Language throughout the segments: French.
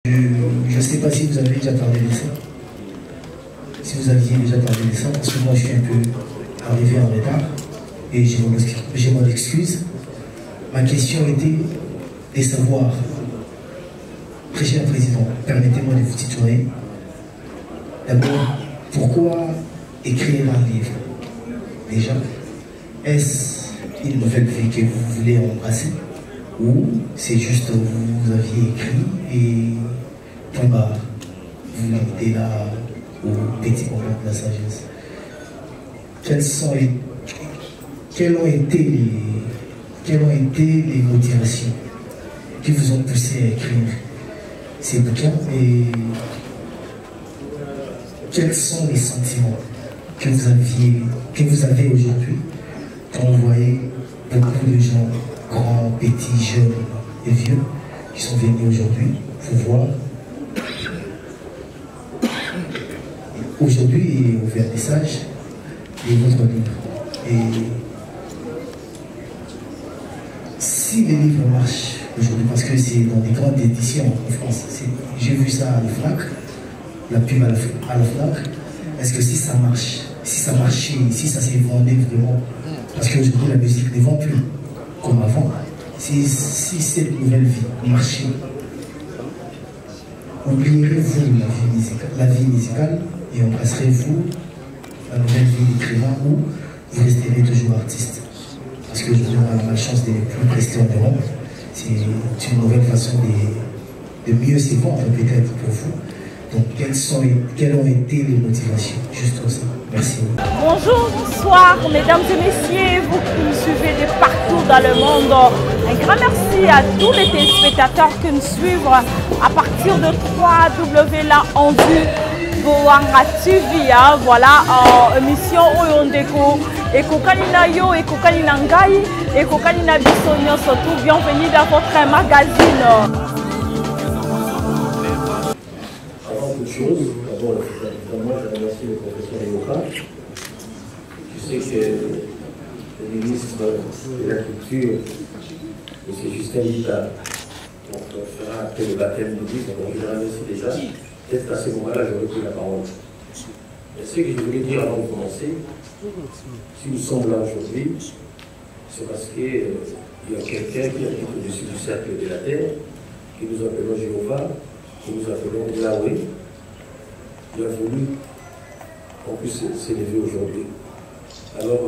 Je ne sais pas si vous avez déjà parlé de ça. Si vous aviez déjà parlé de ça, parce que moi je suis un peu arrivé en retard et j'ai mon excuse. Ma question était de savoir, très cher président, permettez-moi de vous tutoyer. D'abord, pourquoi écrire un livre? Déjà, est-ce une nouvelle vie que vous voulez embrasser? Ou c'est juste vous aviez écrit et point barre, vous mettez là au petit moment de la sagesse? Quelles ont été les motivations qui vous ont poussé à écrire ces bouquins et quels sont les sentiments que vous avez aujourd'hui quand vous voyez beaucoup de gens, grands, petits, jeunes et vieux, qui sont venus aujourd'hui vous voir aujourd'hui au vernissage de votre livre. Et si les livres marchent aujourd'hui, parce que c'est dans des grandes éditions en France, j'ai vu ça à la FNAC, la pub à la FNAC, est-ce que si ça marche, si ça marchait, si ça s'est vendu vraiment, parce qu'aujourd'hui la musique ne vend plus comme avant, si cette nouvelle vie marchait, oublierez-vous la vie musicale et embrasserez-vous la nouvelle vie d'écrivain ou vous resterez toujours artiste? Parce qu'aujourd'hui on a la malchance de ne plus rester en Europe. C'est une nouvelle façon de mieux se vendre peut-être pour vous. Donc quelles ont été les motivations? Juste comme ça. Merci. Bonjour, bonsoir, mesdames et messieurs, vous qui nous suivez de partout dans le monde. Un grand merci à tous les téléspectateurs qui nous suivent à partir de 3W là en vue. Boanga TV, voilà, émission Oyondeko, Ekokanina Yo, Ekokanina Ngai, Ekokanina Bissonio, surtout bienvenue dans votre magazine. Avant toute chose, d'abord, moi je remercie le professeur Yoka. Je sais que le ministre de la Culture, M. Justin Lita, fera après le baptême du livre, donc je le remercie déjà. Peut-être à ce moment-là, j'aurais pris la parole. Mais ce que je voulais dire avant de commencer, si nous sommes là aujourd'hui, c'est parce qu'il y a quelqu'un qui habite au-dessus du cercle de la terre, que nous appelons Jéhovah, que nous appelons Yahweh. Il a voulu qu'on puisse s'élever aujourd'hui. Alors,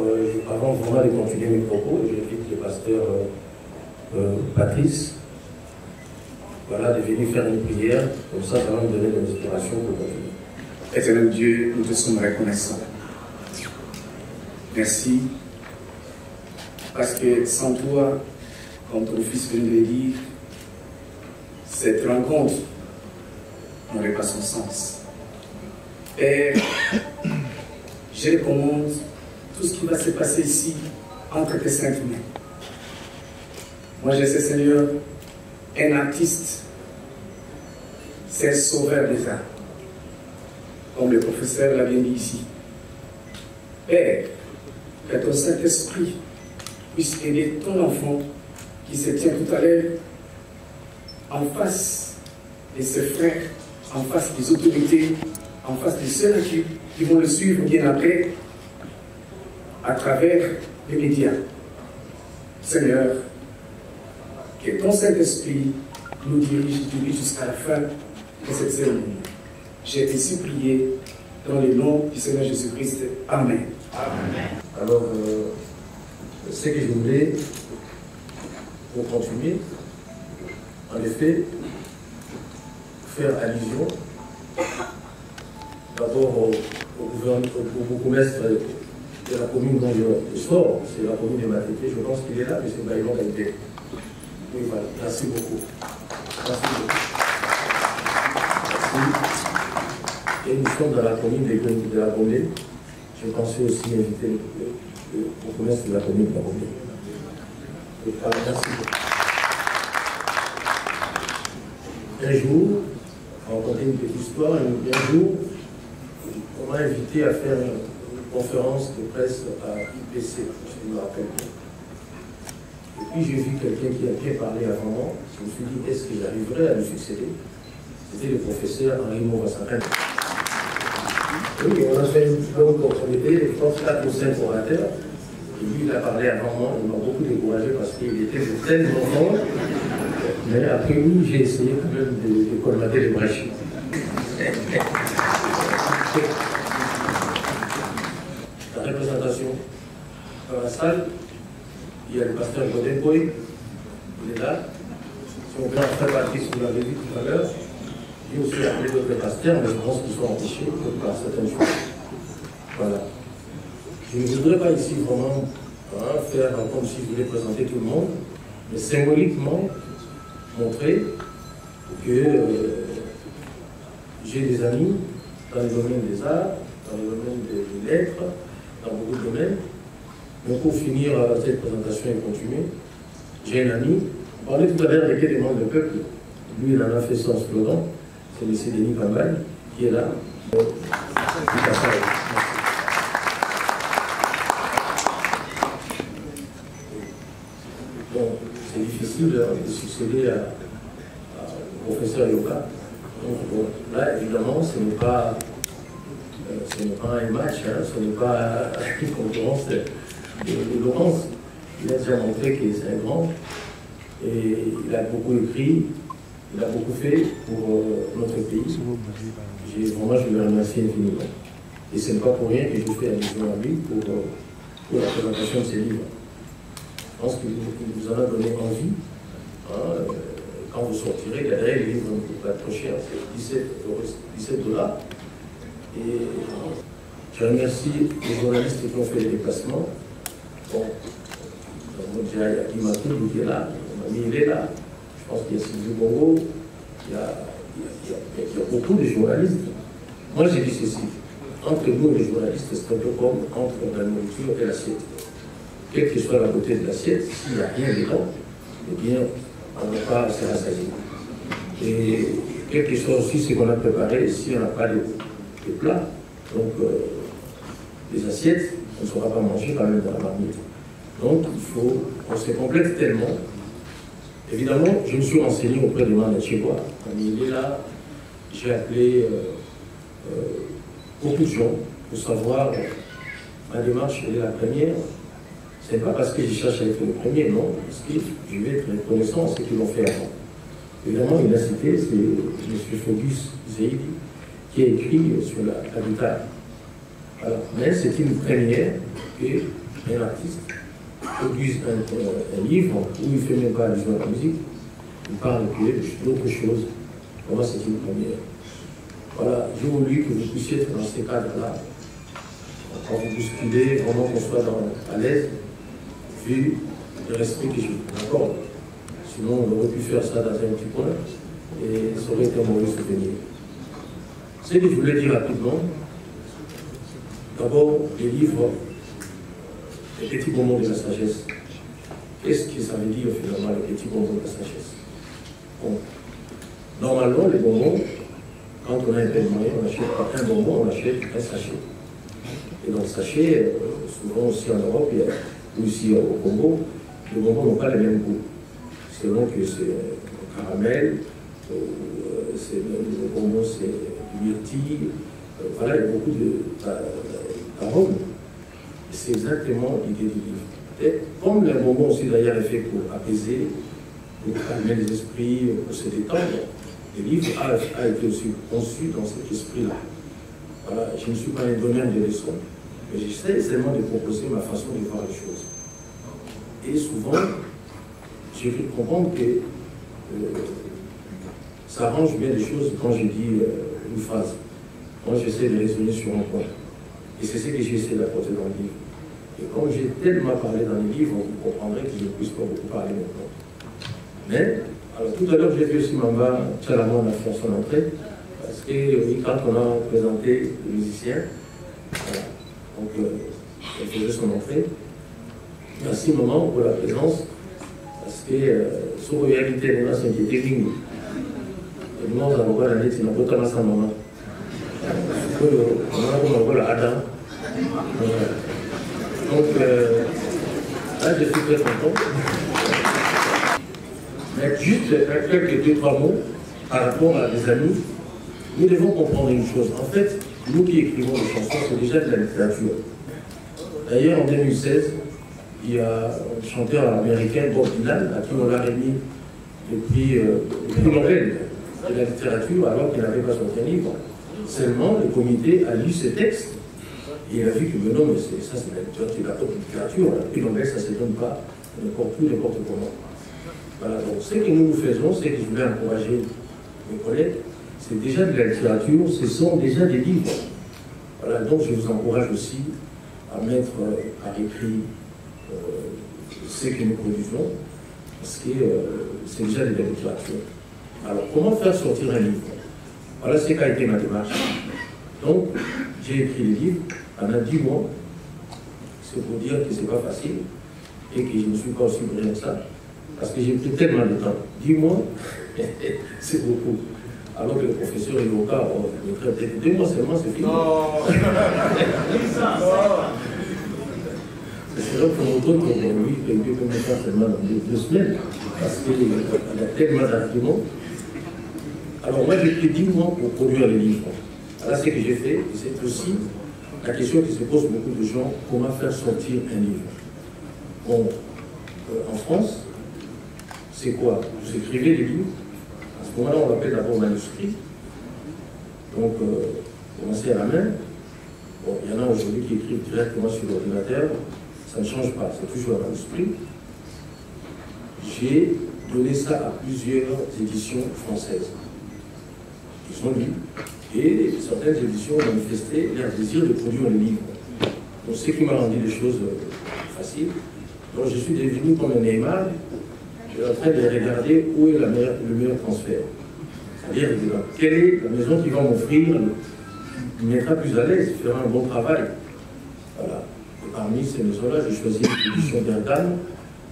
avant vraiment de continuer mes propos, j'invite le pasteur Patrice, voilà, de venir faire une prière, comme ça va nous donner de l'inspiration pour continuer. Éternel Dieu, nous te sommes reconnaissants. Merci, parce que sans toi, comme ton fils vient de le dire, cette rencontre n'aurait pas son sens. Père, je recommande tout ce qui va se passer ici entre tes saintes mains. Moi, je sais, Seigneur, un artiste, c'est un sauveur des âmes, comme le professeur l'a bien dit ici. Père, que ton Saint-Esprit puisse aider ton enfant qui se tient tout à l'heure en face de ses frères, en face des autorités, en face de ceux qui vont le suivre bien après, à travers les médias. Seigneur, que ton Saint-Esprit nous dirige jusqu'à la fin de cette cérémonie. J'ai été supplié dans le nom du Seigneur Jésus-Christ. Amen. Amen. Alors, ce que je voulais, pour continuer, en effet, faire allusion d'abord au bourgmestre de la commune dont je sors, c'est la commune de Matete. Je pense qu'il est là, M. Baïlon Gaïté. Oui, voilà. Merci beaucoup. Merci beaucoup. Merci. Et nous sommes dans la commune de la Gombe. Je pensais aussi inviter le bourgmestre de la commune de la Gombe. Merci beaucoup. Un jour, on va raconter une petite histoire, un jour, on m'a invité à faire une conférence de presse à IPC, je me rappelle bien. Et puis j'ai vu quelqu'un qui a bien parlé avant moi, je me suis dit, est-ce que j'arriverai à lui succéder? c'était le professeur Henri Mourassakan. Oui, on a fait une longue opportunité, je pense 4 ou 5 orateurs. Et lui, il a parlé avant moi, il m'a beaucoup découragé parce qu'il était de tellement fort. Mais après, oui, j'ai essayé quand même de colmater les brèches. La représentation dans la salle, il y a le pasteur Godin Boy, il est là. Son grand frère Baptiste, vous l'avez vu tout à l'heure. Il y a aussi appelé d'autres pasteurs, mais je pense qu'ils sont empêchés par certaines choses. Voilà. Je ne voudrais pas ici vraiment faire comme si je voulais présenter tout le monde, mais symboliquement montrer que j'ai des amis dans le domaine des arts, dans le domaine des lettres, dans beaucoup de domaines. Donc pour finir cette présentation et continuer, j'ai un ami, on parlait tout à l'heure des demandes de peuple, lui il en a fait son slogan, c'est le Cédénie Pambal, qui est là. Bon, c'est difficile de succéder au professeur Yoka. Donc bon, là évidemment ce n'est pas un match, ce n'est pas une concurrence de Laurence. Il a déjà montré qu'il est un grand et il a beaucoup écrit, il a beaucoup fait pour notre pays. Vraiment, je le remercie infiniment. Et ce n'est pas pour rien que je fais allusion à lui pour la présentation de ses livres. Je pense qu'il vous en a donné envie. Quand vous sortirez, derrière les livres ne coûtent pas trop cher, c'est 17 $. Et je remercie les journalistes qui ont fait les déplacements. Bon, il y a Imatou qui est là, il est là. Je pense qu'il y a Sylvie Bongo, il y a beaucoup de journalistes. Moi j'ai dit ceci, entre nous et les journalistes, c'est un peu comme entre la nourriture et l'assiette. Quelle que soit la beauté de l'assiette, s'il n'y a rien dedans, eh bien, on ne va pas se rassasier. Et quel que soit aussi ce qu'on a préparé, si on n'a pas de plats, donc les assiettes, on ne saura pas manger quand même dans la marmite. Donc il faut, on se complète tellement. Évidemment, je me suis renseigné auprès de Manda Tchébois. Quand il est là, j'ai appelé beaucoup de gens pour savoir ma démarche, elle est la première. Ce n'est pas parce que je cherche à être le premier, non, parce que je vais être reconnaissant à ce qu'ils l'ont fait avant. Évidemment, il a cité, c'est M. Fogus Zeidi, qui a écrit sur la guitare. Voilà. Mais c'est une première qu'un artiste produise un livre où il ne fait même pas allusion à la musique, il parle d'autre chose. Pour moi, c'est une première. Voilà, j'ai voulu que vous puissiez être dans ces cadres-là, quand vous bousculez, vraiment qu'on soit à l'aise, vu le respect que je vous accorde. Sinon, on aurait pu faire ça dans un petit coin et ça aurait été un mauvais souvenir. Ce que je voulais dire rapidement, d'abord, les livres, les petits bonbons de la sagesse. Qu'est-ce que ça veut dire finalement, les petits bonbons de la sagesse? Bon. Normalement, les bonbons, quand on a un peu de moyen, on n'achète pas un bonbon, on achète un sachet. Et dans le sachet, souvent aussi en Europe, ou ici au Congo, les bonbons n'ont pas le même goût. Selon que c'est caramel, le bonbon c'est du myrtille, voilà, il y a beaucoup d'arômes. C'est exactement l'idée du livre. Et comme le bonbon aussi d'ailleurs est fait pour apaiser, pour calmer les esprits, pour se détendre, le livre a été aussi conçu dans cet esprit-là. Voilà, je ne suis pas un donneur de leçons, mais j'essaie seulement de proposer ma façon de voir les choses. Et souvent, j'ai pu comprendre que ça arrange bien les choses quand je dis une phrase. Moi, j'essaie de raisonner sur un point. Et c'est ce que j'essaie d'apporter dans le livre. Et comme j'ai tellement parlé dans les livres, vous comprendrez que je ne puisse pas beaucoup parler maintenant. Mais, alors tout à l'heure, j'ai vu aussi Mamba Tchalamon a fait son entrée, parce que oui, quand on a présenté le musicien, voilà, donc elle faisait son entrée. Merci maman pour la présence, parce que sur la réalité, c'est un petit ligne. Et nous, on a encore la lettre, on a pas commencé à maman. On a encore la Adam. Donc, là, je suis très content. Mais juste quelques 2-3 mots par rapport à des amis, nous devons comprendre une chose. En fait, nous qui écrivons des chansons, c'est déjà de la littérature. D'ailleurs, en 2016, il y a un chanteur américain, Bob Dylan, à qui on l'a remis le prix Nobel de la littérature, alors qu'il n'avait pas sorti un livre. Seulement, le comité a lu ces textes et il a vu que non, mais ça c'est la littérature, le prix Nobel, ça ne se donne pas n'importe où, n'importe comment. Voilà, donc ce que nous faisons, c'est que je voulais encourager mes collègues, c'est déjà de la littérature, ce sont déjà des livres. Voilà, donc je vous encourage aussi à mettre par écrit ce que nous produisons, parce que c'est déjà de la littérature. Alors, comment faire sortir un livre? Voilà ce qu'a été ma démarche. Donc, j'ai écrit le livre pendant 10 mois. C'est pour dire que ce n'est pas facile et que je ne suis pas aussi brillant que ça, parce que j'ai pris tellement de temps. 10 mois, c'est beaucoup. Alors que le professeur et l'avocat, il traite 2 mois seulement, c'est fini. C'est vrai qu'on retourne pour lui, que Dieu peut me faire seulement dans 2 semaines, parce qu'il y a tellement d'arguments. Alors moi, j'ai pris 10 mois pour produire les livres. Alors ce que j'ai fait, c'est aussi la question qui se pose beaucoup de gens, comment faire sortir un livre. Bon, en France, c'est quoi? Vous écrivez des livres. À ce moment-là, on l'appelle d'abord manuscrit. Donc, commencez à la main. Bon, il y en a aujourd'hui qui écrivent directement sur l'ordinateur. Ça ne change pas, c'est toujours un manuscrit. J'ai donné ça à plusieurs éditions françaises. Ils ont lu. Et certaines éditions ont manifesté leur désir de produire un livre. Donc, ce qui m'a rendu les choses faciles. Donc, je suis devenu comme un Neymar. Je suis en train de regarder où est le meilleur transfert. C'est-à-dire, quelle est la maison qui va m'offrir, me mettra plus à l'aise, fera un bon travail. Voilà. Et parmi ces maisons-là, j'ai choisi l'édition d'Erdam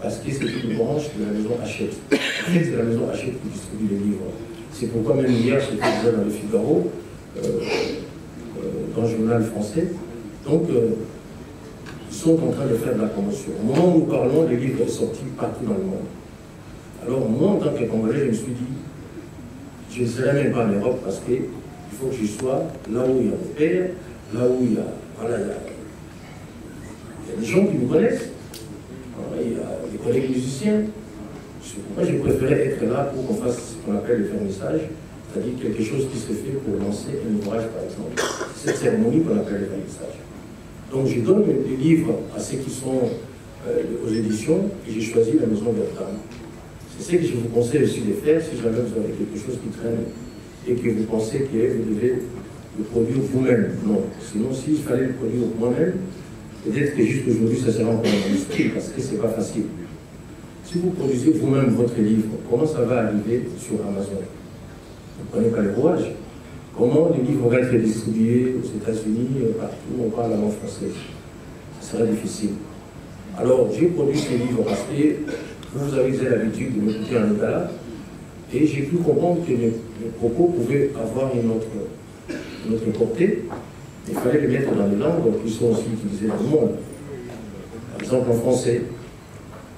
parce que c'est une branche de la maison Hachette. En fait, c'est la maison Hachette qui distribue les livres. C'est pourquoi même hier, j'étais déjà dans le Figaro, dans le journal français. Donc, ils sont en train de faire de la promotion. Au moment où nous parlons, les livres sont sortis partout dans le monde. Alors, moi, en tant que Congolais, je me suis dit, je ne serai même pas en Europe parce qu'il faut que je sois là où il y a mes pères, là où il y a, voilà, il y a des gens qui me connaissent, il y a des collègues musiciens. Moi, je préférais être là pour qu'on fasse ce qu'on appelle le vernissage, c'est-à-dire quelque chose qui se fait pour lancer un ouvrage, par exemple. Cette cérémonie qu'on appelle le vernissage. Donc, je donne des livres à ceux qui sont aux éditions et j'ai choisi la maison d'Erdam. C'est ce que je vous conseille aussi de faire si jamais vous avez quelque chose qui traîne et que vous pensez que vous devez le produire vous-même. Non. Sinon, s'il fallait le produire moi-même, peut-être que juste aujourd'hui, ça sera encore un manuscrit parce que ce n'est pas facile. Si vous produisez vous-même votre livre, comment ça va arriver sur Amazon? Vous prenez pas les rouages. Comment les livres vont être distribués aux États-Unis, partout où on parle la langue française? Ce serait difficile. Alors, j'ai produit ces livres parce que vous avez l'habitude de m'écouter en Lingala et j'ai pu comprendre que mes propos pouvaient avoir une autre portée. Il fallait les mettre dans les langues qui sont aussi utilisées dans le monde. Par exemple, en français,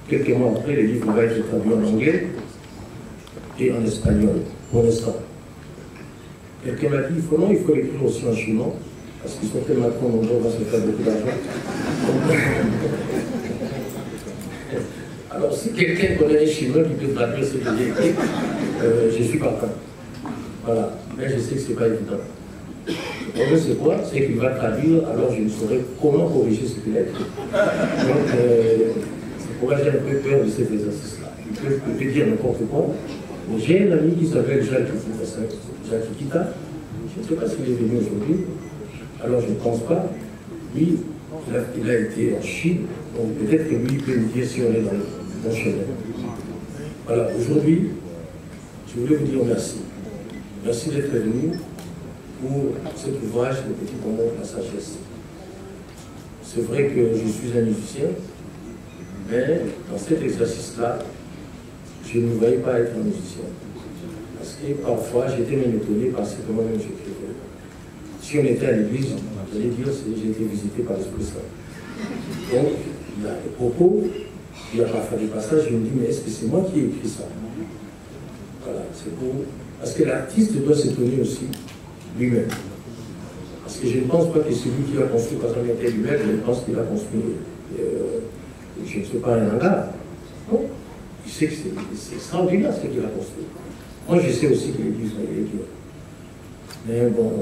quelques mois après, le livre va être traduit en anglais et en espagnol, pour l'instant. Quelqu'un m'a dit, non, il faut l'écrire aussi en chinois, parce qu'ils sont tellement trop nombreux, on va se faire beaucoup d'argent. Alors, si quelqu'un connaît un chinois qui peut traduire ce que j'ai écrit, je suis partant. Voilà, mais je sais que ce n'est pas évident. Le problème, c'est quoi? C'est qu'il va traduire, alors je ne saurais comment corriger ce qu'il a écrit. Donc, c'est pourquoi j'ai un peu peur de cet exercice-là. Il peut dire n'importe quoi. J'ai un ami qui s'appelle Jacques Kita. Je ne sais pas s'il est venu aujourd'hui. Alors, je ne pense pas. Lui, il a été en Chine. Donc, peut-être que lui, il peut me dire si on est dans le bon chemin. Voilà, aujourd'hui, je voulais vous dire merci. Merci d'être venu pour cet ouvrage, Le Petit Bonbon de la Sagesse. C'est vrai que je suis un musicien, mais dans cet exercice-là, je ne me voyais pas être un musicien. Parce que parfois, j'étais même étonné parce que moi-même j'écrivais. Si on était à l'église, j'allais dire que j'ai été visité par l'Esprit Saint. Donc, il y a des propos, il y a parfois des passages, je me dis, mais est-ce que c'est moi qui ai écrit ça? Voilà, c'est pour Parce que l'artiste doit se tenir aussi lui-même. Parce que je ne pense pas que celui qui a construit par exemple lui-même, je pense qu'il a construit, je ne sais pas, un hangar. Non. Il sait que c'est extraordinaire ce qu'il a construit. Moi, je sais aussi que l'Église est dur. Mais bon,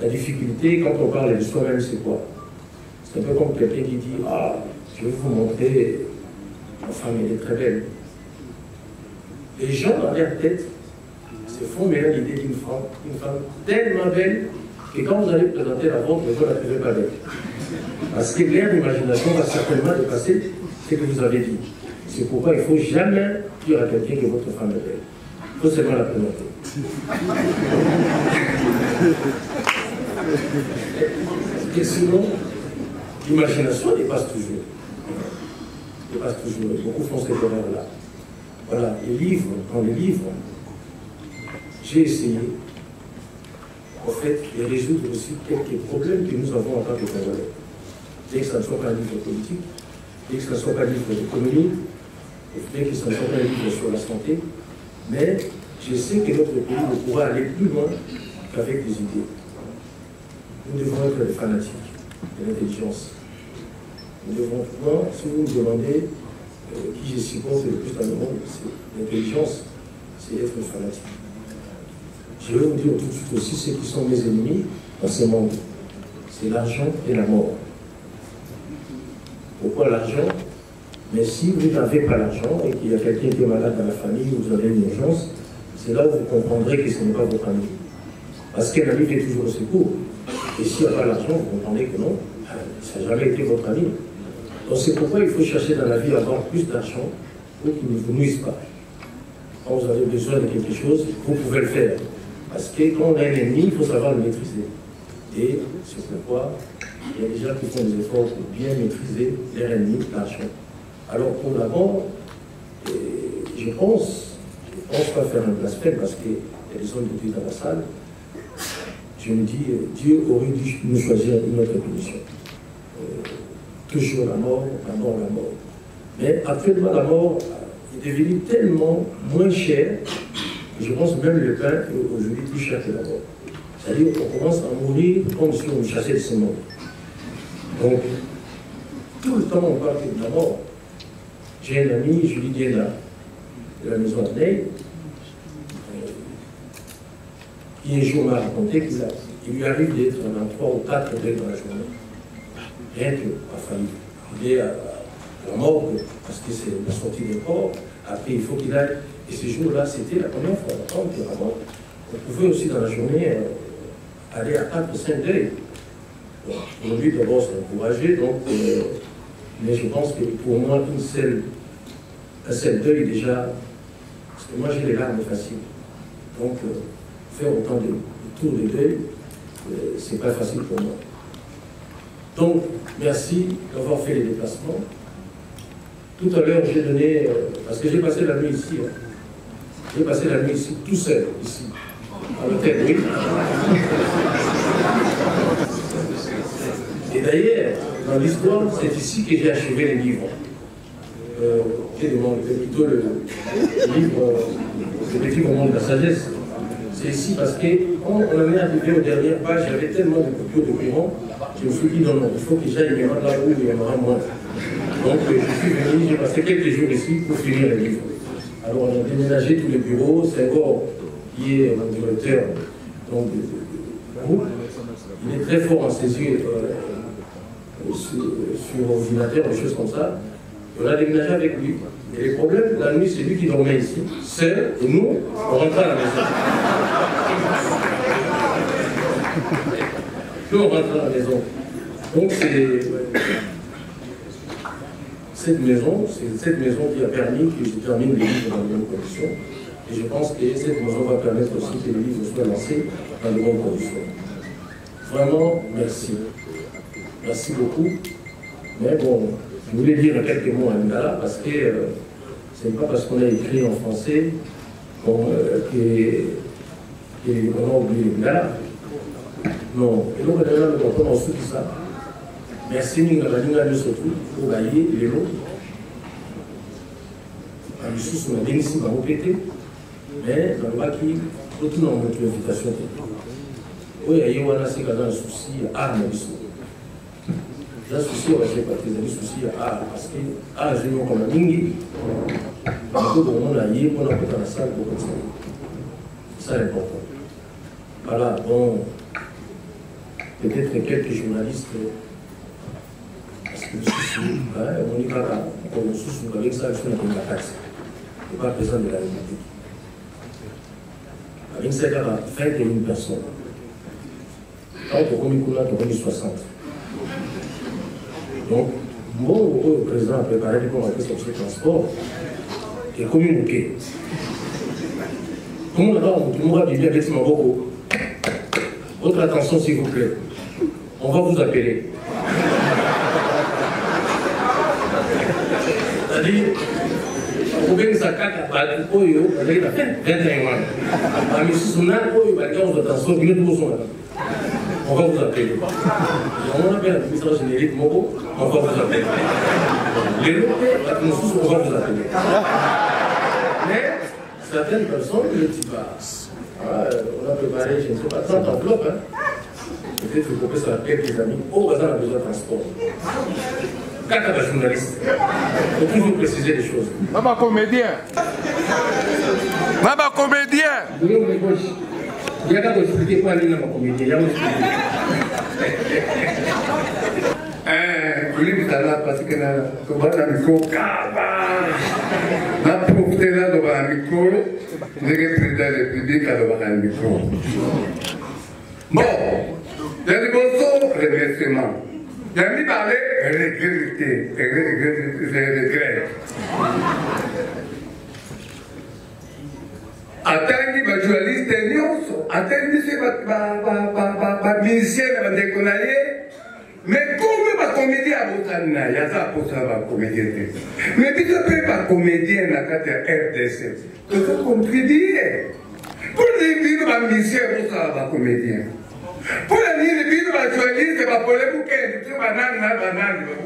la difficulté, quand on parle de soi-même, c'est quoi? C'est un peu comme quelqu'un qui dit « Ah, je vais vous montrer, ma femme, elle est très belle. » Les gens, dans leur tête, se font maintenant l'idée d'une femme tellement belle que quand vous allez présenter la vôtre, vous ne la trouvez pas belle. Parce que leur imagination va certainement dépasser ce que vous avez dit. C'est pourquoi il ne faut jamais dire à quelqu'un que votre femme est belle. Il faut seulement la présenter. Et sinon, l'imagination dépasse toujours. Beaucoup font cette erreur-là. Voilà, dans les livres, j'ai essayé, en fait, de résoudre aussi quelques problèmes que nous avons en tant que Congolais. Dès que ça ne soit pas un livre politique, dès que ça ne soit pas un livre d'économie, dès que ça ne soit pas un livre sur la santé, mais je sais que notre pays ne pourra aller plus loin qu'avec des idées. Nous devons être des fanatiques de l'intelligence. Nous devons pouvoir, si vous me demandez qui je suppose le plus dans le monde, c'est l'intelligence, c'est être fanatique. Je vais vous dire tout de suite aussi ceux qui sont mes ennemis dans ce monde. C'est l'argent et la mort. Pourquoi l'argent? Mais si vous n'avez pas l'argent et qu'il y a quelqu'un qui est malade dans la famille, vous avez une urgence, c'est là où vous comprendrez que ce n'est pas votre ami. Parce qu'un ami fait toujours au secours. Et s'il n'y a pas l'argent, vous comprenez que non, ça n'a jamais été votre ami. Donc c'est pourquoi il faut chercher dans la vie à avoir plus d'argent pour qu'il ne vous nuise pas. Quand vous avez besoin de quelque chose, vous pouvez le faire. Parce que quand on a un ennemi, il faut savoir le maîtriser. Et c'est pourquoi il y a des gens qui font des efforts pour bien maîtriser leur ennemi, l'argent. Alors pour d'abord, je pense pas faire un blasphème parce qu'il y a des hommes de Dieu dans la salle. Je me dis, Dieu aurait dû nous choisir une autre punition. Toujours la mort, la mort, la mort. Mais actuellement, la mort est devenue tellement moins chère que je pense même le pain est aujourd'hui plus cher que la mort. C'est-à-dire qu'on commence à mourir comme si on chassait de ce monde. Donc, tout le temps, on parle de la mort. J'ai un ami, Julie Diena, de la maison de Ney, qui un jour m'a raconté qu'il lui arrive d'être dans 3 ou 4 deuils dans la journée. Rien que a failli. Il est à la morgue parce que c'est la sortie des corps. Après, il faut qu'il aille. Et ce jour-là, c'était la première fois que la mort. On pouvait aussi dans la journée aller à 4 ou 5 deuils. Pour lui, d'abord, c'est encouragé. Donc, mais je pense que pour moi, un seul deuil déjà, parce que moi j'ai les larmes faciles. Donc, faire autant de tours de deuil, c'est pas facile pour moi. Donc, merci d'avoir fait les déplacements. Tout à l'heure, j'ai donné, parce que j'ai passé la nuit ici, j'ai passé la nuit ici, tout seul, ici, à l'hôtel, oui. Et d'ailleurs, dans l'histoire, c'est ici que j'ai achevé les livres. Plutôt le livre, le petit moment de la sagesse. C'est ici parce que quand on en est arrivé aux dernières pages, j'avais tellement de coupures de courant, je me suis dit non, il faut que j'aille me rendre là où il y en aura moins. Donc je suis venu, j'ai passé quelques jours ici pour finir les livres. Alors on a déménagé tous les bureaux, c'est encore qui est mon directeur du groupe. Il est très fort en saisir sur ordinateur, des choses comme ça. On a déménagé avec lui. Et les problèmes, la nuit, c'est lui qui dormait ici, seul, et nous, on rentrait à la maison. Nous, on rentrait à la maison. Donc, c'est cette maison qui a permis que je termine les livres dans de bonnes conditions. Et je pense que cette maison va permettre aussi que les livres soient lancés dans de bonnes conditions. Vraiment, merci. Merci beaucoup. Mais bon, je voulais dire quelques mots à Ndala parce que ce n'est pas parce qu'on a écrit en français qu'on a oublié Ndala. Non, et donc on a le comprendre en dessous de ça. Merci Ningabaninga de surtout pour gagner les lots. À l'issue, on a béni si on a répété. Mais dans le bas qui, tout le monde a une invitation. Oui, il y a un souci à souci. Là, souci, on va faire partie des soucis parce que je n'ai comme un mingi. Tout le monde a eu pour la salle pour continuer. C'est ça l'important. Voilà, bon, peut-être quelques journalistes, parce que on dit qu'on sous avec ça, je suis la taxe. Il n'est pas président de la République. Avec ça, il y a 21 personnes. Quand on a 60. Donc, bon, le président a préparé pour la question de transport et communiqué. Comment on va vivre avec Maboko? Votre attention, s'il vous plaît. On va vous appeler. C'est-à-dire, vous pouvez nous accueillir à la Oyo, avec la 21 ans. À M. Sounan, Oyo, avec la transport, on va vous appeler. On appelle l'administration générique Mobo, on va vous appeler. Les locaux, on va vous appeler. Mais certaines personnes, le type on a préparé, je ne sais pas, 30 enveloppes. Peut-être que vous ça quelques amis. Oh, on a besoin de transport. Quand tu es journaliste, il faut toujours préciser les choses. Maman comédien. Maman comédien. Il y a qu'à expliquer quoi aller dans ma comédie. Il y a expliquer. Parce que le micro, la profité là devant le micro, je vais président de la République devant le micro. Bon, il y a des bons remerciements. Il y a mis parler regrets. Atangi ba journaliste nyonso, atangi se ba musicien ba décoller, mais comme ba comédien abotana, ya za posa ba comédien. Mais biso pe ba comédien na kati ya RDC. Tu peux contribuer. Pour les biso ba musicien posa ba comédien. Pour les biso ba journaliste ba pole buke, tu ba nani,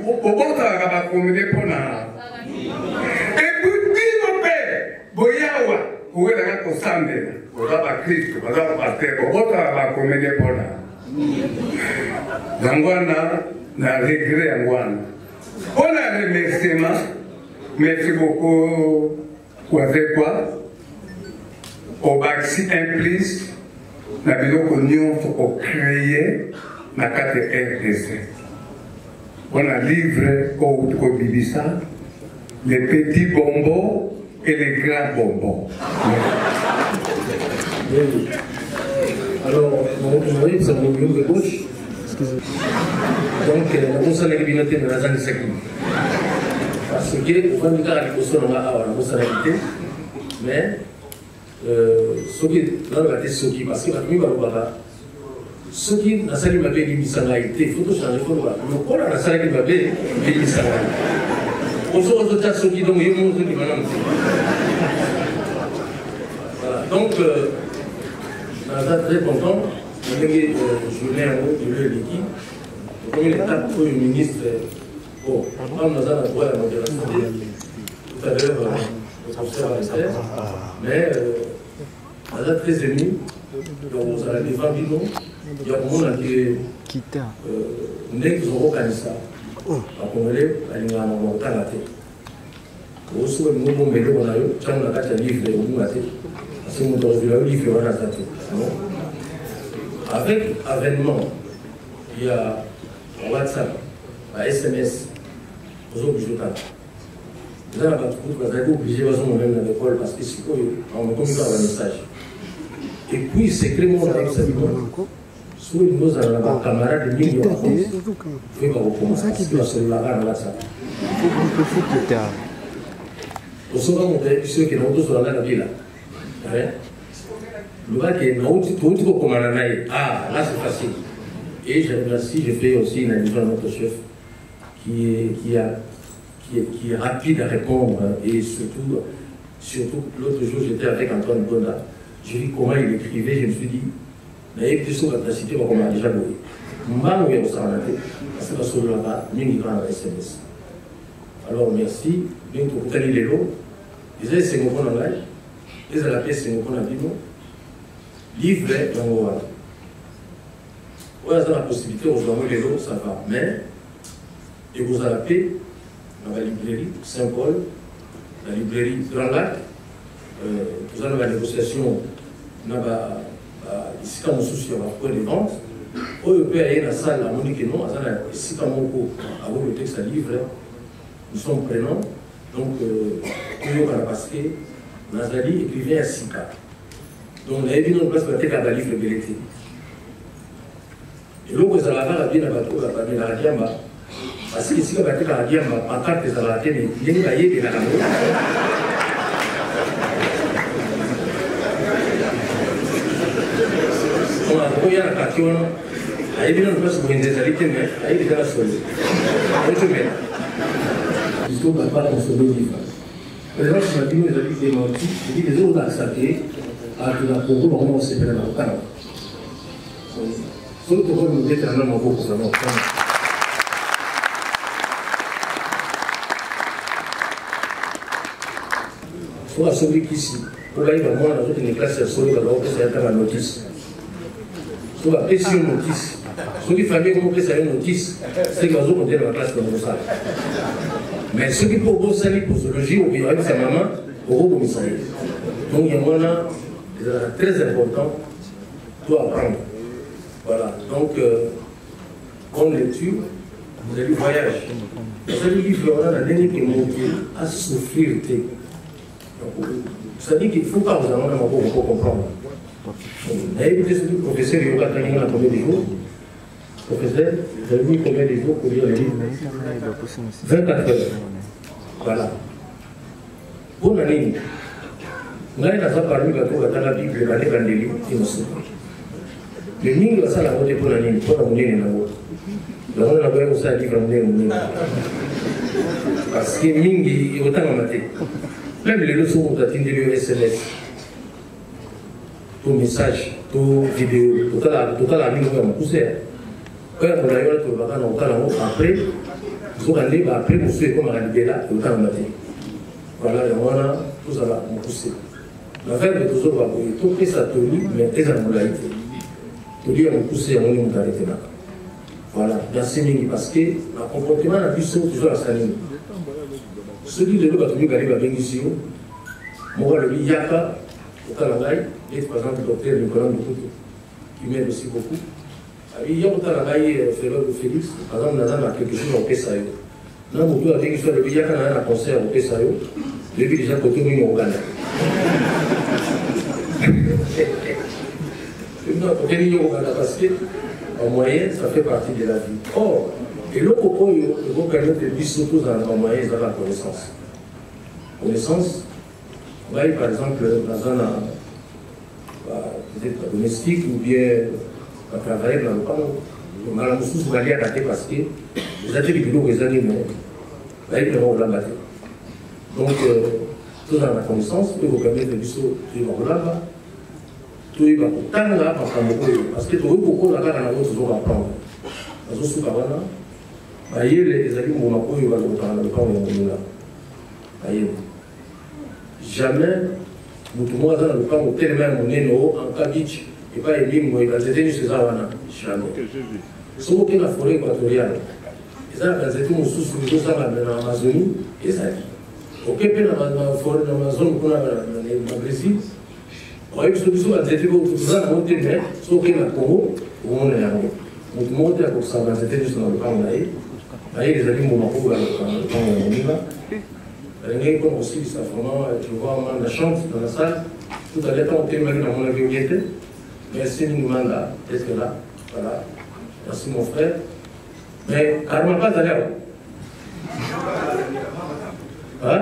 obota ba comédien pona. Et puis biso pe boyawa. Où est la constante? On va à Christ, on va à terre, on va à comédie pour la. L'angoana n'a regret angoana. On a remerciement. Merci beaucoup. Quoi fait quoi? Au Baxi implice, la vidéo qu'on a créé la carte RDC. On a livré au Bibisa les petits bonbons et les grands bonbons. Alors, vous voyez, ça nous de gauche. Donc, on a la communauté de la zone Saki. Parce que, on va nous dire que nous avons la personnalité, mais ce qui est dans la tête, ce qui parce que la famille va ce qui n'a pas été l'émission-là-été, il faut changer, il faut le voir. Mais pourquoi la salle qui va bien l'émission-là? On se retrouve à ceux qui donnent les mots de l'immanence. Voilà, donc, on est très content. On est journée en haut, je l'ai dit. Comme une étape pour le ministre, bon, on a droit à la modération. Tout à l'heure, le professeur a été, mais on est très ému. Donc, vous allez défendre du nom. Il y a un monde qui n'est que zéro canisa. Congolais, il y a un moment où il y a un moment où il y a un livre parce que nous avons un livre avec avènement, il y a WhatsApp, SMS, vous êtes obligés de faire. Vous avez obligé de faire même dans l'école parce que c'est quoi, on me communique un message. Et puis, secrètement, avec cette soit nous avons un camarade de Mignon, il faut qu'on recommence parce que c'est la barre là ça. Au second, on a ceux qui ont tous dans la ville. Le gars qui est là, tout comme ah, là c'est facile. Et je remercie, je fais aussi une allusion à notre chef qui est rapide à répondre et surtout l'autre jour j'étais avec Antoine Bonda. Je lui ai dit comment il écrivait, je me suis dit. Mais il y a des choses à citer, comme on a déjà dit. Mbango ya usanate, parce que sur là-bas, mingi grand SMS. Alors merci, bien que vous tenez les lots, ils aient ces mots en live. ils ont la pièce qu'on a dit non, livre dans le voilà. Vous avez la possibilité, vous avez les autres, ça va. Mais, et vous avez la paix dans la librairie Saint-Paul, la librairie Grand Lac, vous avez la négociation ici, quand on soucie, on va point de vente. Ou on peut aller dans la salle à Monique et non, ici, quand on a le texte à livre, nous sommes prenants. Donc, on va passer, Nazali écrivait à Sika. Donc, on a vu une place pour être à livre de l'été. Et là, vous allez avoir bien la bateau, la radiamba. Parce que si vous avez la radiamba, en carte, vous allez la télé, il y a des la on a trouvé un carton, il y a une place pour une désalité, mais il y a la seule. L'histoire ne va pas dans ce livre. Les gens qui m'ont dit, nous avons démenti, je dis les autres acceptés, à la Congo, on s'est fait dans le temps. Solo que voi mi dite a noi poco se no. Ora sobre que se por aí vai morar nas outras classes solo da outra se entra na notícia. Sobre a esse notícia. Sobre família como que saiu notícia, se vazou com dentro da classe da moça. Mas ce qui pour você ali posologie ou bien avec sa maman, au gros commissaire. Donc il y a un très important pour apprendre. Voilà, donc, en lecture, vous avez le voyage. Vous avez le livre, on a la dernière qui est montée à souffrir. Ça dit qu'il ne faut pas vous en avoir pour comprendre. Vous avez écouté ce que le professeur Yoga a gagné combien de jours? Professeur, vous avez mis combien de jours pour lire le livre? 24 heures. Voilà. Bonne année. Nous avons parlé de la Bible, de la Bible, innocent. Le mingi va sala wote pour la nini, pour la munene na wote. La wote na kwa usa livre munene. Parce que mingi autant en maté. Même les leçons ont atteint le SMS. Tout message, tout vidéo, tout la mingi va me pousser. Quand on a eu le tour on a après, vous allez après vous suivez comme on libéré là, autant en maté. Voilà, et on a tout ça va me pousser. L'affaire de tout ça va vous tout pris sa tenue, mais très en modalité. Tout dire nous pousser à nous arrêter là. Voilà, dans ces minutes, parce que le comportement a pu sauter toujours à sa ligne. Celui de l'eau va tenir à bénéficier. Moi, le Yaka, au Kalangaï, et par exemple le docteur Nicolas Moukoto, qui m'aide aussi beaucoup. Il y a au Kalangaï, Félix, par exemple, nous avons quelque chose au Pessayo. Nous avons tout avec le Yaka, nous avons un concert au Pessayo, depuis déjà côté de Ouganda. Parce qu'en moyenne, ça fait partie de la vie. Or, et le coco, il faut permettre de surtout en moyenne, dans la connaissance. Connaissance, par exemple, dans un peut-être domestique ou bien à travailler dans le camp, on a la moussous, vous allez attaquer parce que les ateliers de l'eau, les animaux, ils vont la battre. Donc, tout dans la connaissance, il faut permettre de surtout là-bas. Parce que tout le monde a toujours apprendre. Jamais, nous pouvons dans le camp tellement en Kabich et pas Elim, il va se tenir chez Zawana. Jamais. Ce qui est la forêt équatoriale, et ça, quand c'est tout sous en Amazonie, et ça dit. Ok, dans la forêt, dans la zone qu'on a dans Brésil. Oui, parce que nous avons été montés, mais ce qui est le Congo, on est là. Nous montons à ça, dans le camp, les amis m'ont beaucoup dans le camp, on y va. Les gens comme aussi, ça vraiment, tu vois, on a la chance dans la salle. Tout à l'heure, on témoigne dans mon avion. Merci, nous demandons là, est-ce que là, voilà. Merci, mon frère. Mais, carrément pas d'ailleurs. Hein?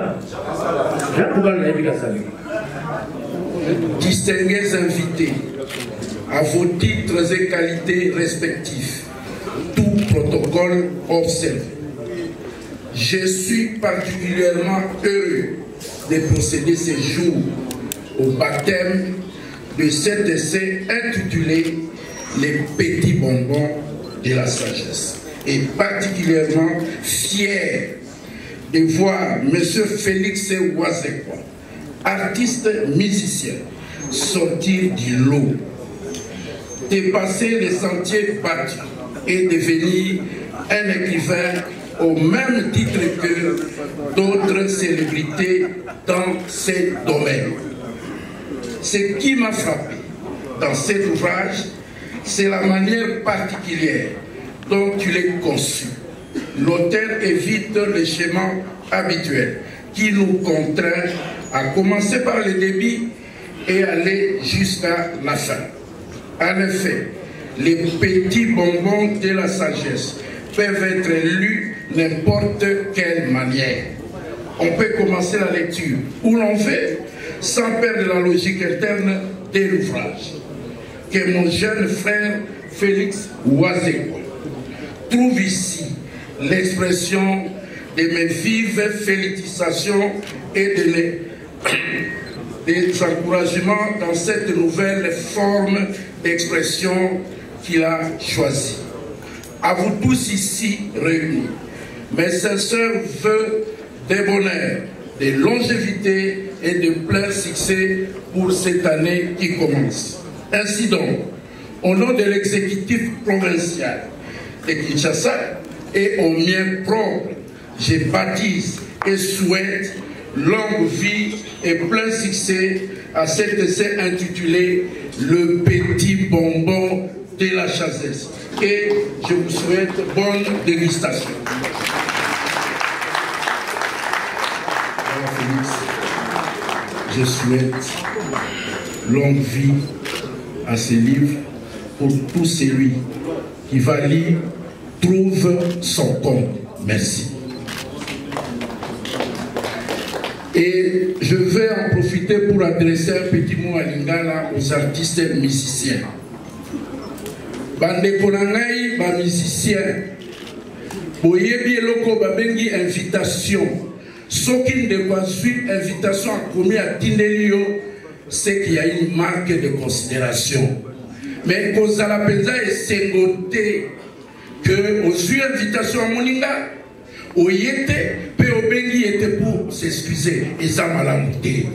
J'ai un problème avec la salle. Distingués invités, à vos titres et qualités respectifs, tout protocole observé. Je suis particulièrement heureux de procéder ce jour au baptême de cet essai intitulé Les petits bonbons de la sagesse. Et particulièrement fier de voir M. Félix Ouazekwa, artiste musicien, sortir du lot, dépasser les sentiers battus et devenir un écrivain au même titre que d'autres célébrités dans ces domaines. Ce qui m'a frappé dans cet ouvrage, c'est la manière particulière dont tu l'as conçu. L'auteur évite le schéma habituel qui nous contraint à commencer par le début et aller jusqu'à la fin. En effet, les petits bonbons de la sagesse peuvent être lus n'importe quelle manière. On peut commencer la lecture où l'on veut, sans perdre la logique interne de l'ouvrage. Que mon jeune frère Félix Ouazekwa trouve ici l'expression de mes vives félicitations et des encouragements dans cette nouvelle forme d'expression qu'il a choisie. À vous tous ici réunis, mes sincères vœux de bonheur, de longévité et de plein succès pour cette année qui commence. Ainsi donc, au nom de l'exécutif provincial de Kinshasa et au mien propre, je baptise et souhaite longue vie et plein succès à cet essai intitulé Le petit bonbon de la sagesse. Et je vous souhaite bonne dégustation. Félix, je souhaite longue vie à ce livre pour tout celui qui va lire, trouve son compte. Merci. Et je vais en profiter pour adresser un petit mot à Lingala aux artistes musiciens. Bande Konangai, ba musicien, boyebi eloko babengi invitation. Soki ndeko suit invitation à commis à Tindelio, c'est qu'il y a une marque de considération. Mais Kozala Penza est sengoté que aux invitation à Moninga, au yete, pe obengi était pour s'excuser. Et ça m'a lamonté.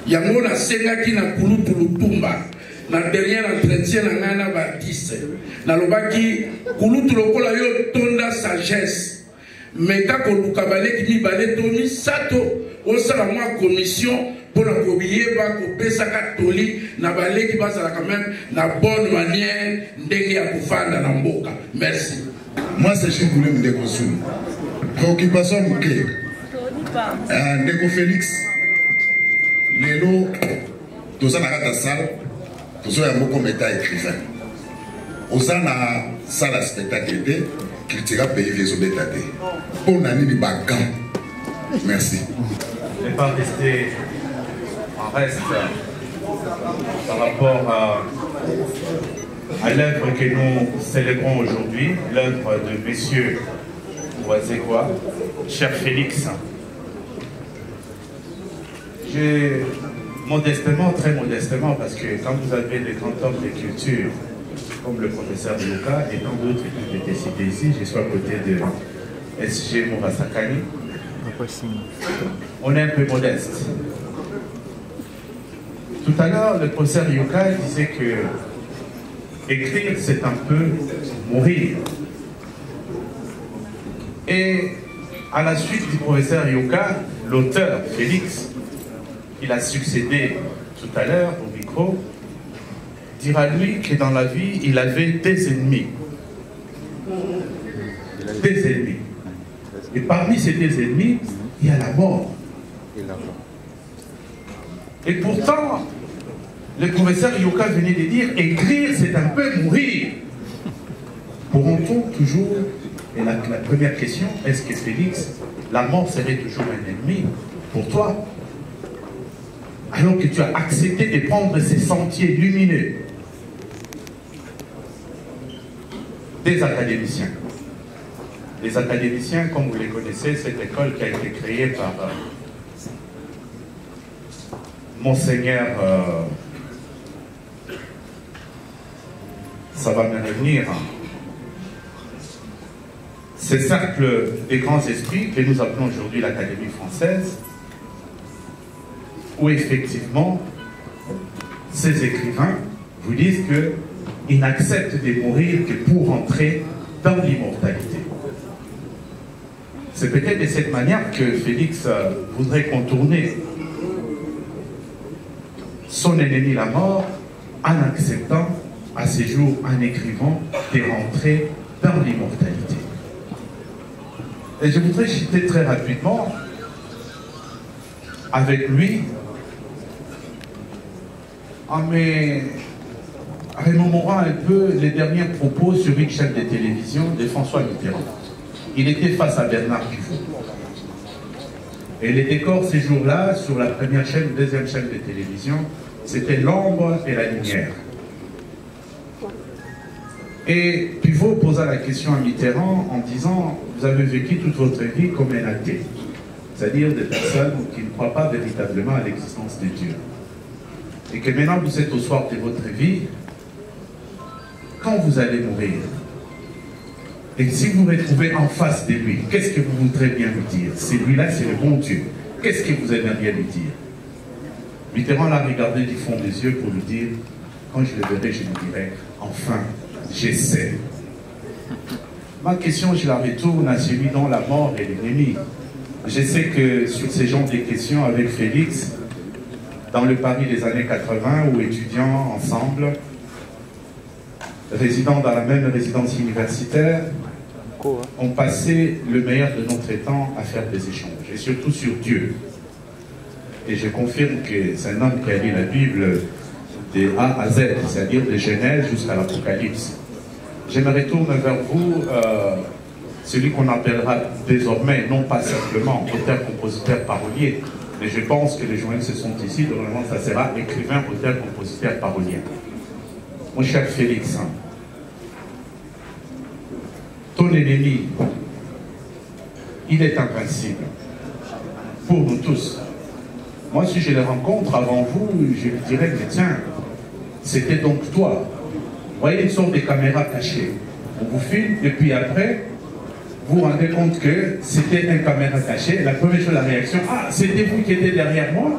Yango na senga ki na kulutu lutumba. Na dernier entretien na ngana baptiste. Na lobaki kulutu lokola yo tonda sagesse. Mais quand on a dit que sato, on a la commission pour la cobier, pour la catholique, na balé qui passe quand même la bonne manière de mboka. Merci. Moi, c'est chez vous, Ndeko Soum. Préoccupation claire. Ndeko Félix, Lélo, tout ça dans la salle, tout ça est comme état écrivain. Au sein de la salle à spectacle, critique pays les obétatés. Pour n'ani bagan. Merci. Je ne vais pas rester en reste par rapport à l'œuvre que nous célébrons aujourd'hui, l'œuvre de Monsieur Ouazekwa, cher Félix. J'ai modestement, très modestement, parce que quand vous avez des grands hommes de culture, comme le professeur Luka et tant d'autres qui étaient cités ici, je suis à côté de SG Mourasakani. On est un peu modeste. Tout à l'heure, le professeur Yuka disait que écrire, c'est un peu mourir. Et à la suite du professeur Yuka, l'auteur Félix, il a succédé tout à l'heure au micro, dira lui que dans la vie, il avait des ennemis. Des ennemis. Et parmi ces deux ennemis, il y a la mort. Et pourtant, le professeur Yuka venait de dire, écrire, c'est un peu mourir. Pourront-on toujours, et la première question, est-ce que Félix, la mort serait toujours un ennemi pour toi? Alors que tu as accepté de prendre ces sentiers lumineux des académiciens. Les académiciens, comme vous les connaissez, cette école qui a été créée par Monseigneur, ça va me revenir, ce cercle des grands esprits que nous appelons aujourd'hui l'Académie française, où effectivement, ces écrivains vous disent qu'ils n'acceptent de mourir que pour entrer dans l'immortalité. C'est peut-être de cette manière que Félix voudrait contourner son ennemi la mort en acceptant à ses jours, en écrivant, de rentrer dans l'immortalité. Et je voudrais citer très rapidement avec lui en remémorant un peu les derniers propos sur une chaîne de télévision de François Mitterrand. Il était face à Bernard Pivot. Et les décors ces jours-là, sur la première chaîne ou deuxième chaîne de télévision, c'était l'ombre et la lumière. Et Pivot posa la question à Mitterrand en disant « Vous avez vécu toute votre vie comme un athée, c'est-à-dire des personnes qui ne croient pas véritablement à l'existence de Dieu. Et que maintenant vous êtes au soir de votre vie, quand vous allez mourir, et si vous vous retrouvez en face de lui, qu'est-ce que vous voudrez bien lui dire? Celui-là, c'est le bon Dieu. Qu'est-ce que vous aimeriez lui dire? » Mitterrand l'a regardé du fond des yeux pour lui dire « Quand je le verrai, je lui dirai, enfin, j'essaie. » Ma question, je la retourne à celui dont la mort est l'ennemi. Je sais que sur ces genres de questions avec Félix, dans le Paris des années 80, où étudiants ensemble, résidant dans la même résidence universitaire, ont passé le meilleur de notre temps à faire des échanges, et surtout sur Dieu. Et je confirme que c'est un homme qui a lu la Bible de A à Z, c'est-à-dire de Genèse jusqu'à l'Apocalypse. Je me retourne vers vous, celui qu'on appellera désormais, non pas simplement auteur, compositeur, parolier, mais je pense que les journalistes se sont ici, normalement ça sera écrivain, auteur, compositeur, parolier. Mon cher Félix, ton ennemi, il est invincible pour nous tous. Moi, si je le rencontre avant vous, je lui dirais, mais tiens, c'était donc toi. Vous voyez une sorte de caméra cachée. On vous filme, et puis après, vous vous rendez compte que c'était une caméra cachée. La première chose, la réaction, ah, c'était vous qui étiez derrière moi.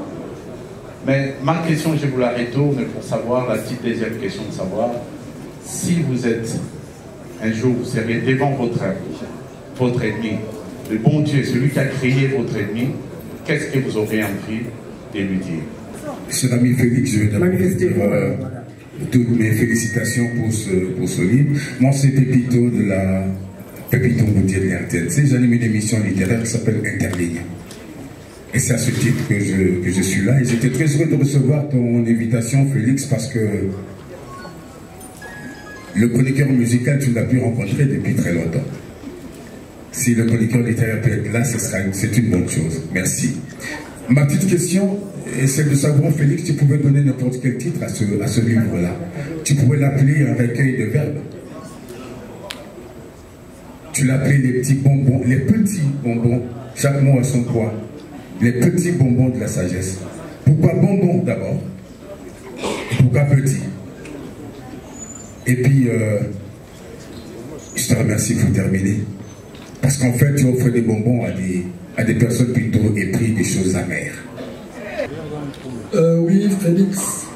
Mais ma question, je vous la retourne pour savoir, la petite deuxième question de savoir, si vous êtes, un jour, vous serez devant votre ennemi, le bon Dieu, celui qui a créé votre ennemi, qu'est-ce que vous aurez envie de lui dire? Cher ami Félix, je vais d'abord dire toutes mes félicitations pour ce livre. Moi, c'est Pépito de la Pépito Moutier de l'RTNC. J'anime une émission littéraire qui s'appelle Interligne. Et c'est à ce titre que je suis là. Et j'étais très heureux de recevoir ton invitation, Félix, parce que le chroniqueur musical, tu l'as pu rencontrer depuis très longtemps. Si le chroniqueur littéraire peut être là, c'est une bonne chose. Merci. Ma petite question est celle de savoir, Félix, tu pouvais donner n'importe quel titre à ce livre-là. Tu pourrais l'appeler un recueil de verbes. Tu l'appelais les petits bonbons, chaque mot a son poids. Les petits bonbons de la sagesse. Pourquoi bonbons d'abord? Pourquoi petit? Et puis, je te remercie pour terminer. Parce qu'en fait, tu offres des bonbons à des personnes plutôt épris des choses amères. Oui, Félix.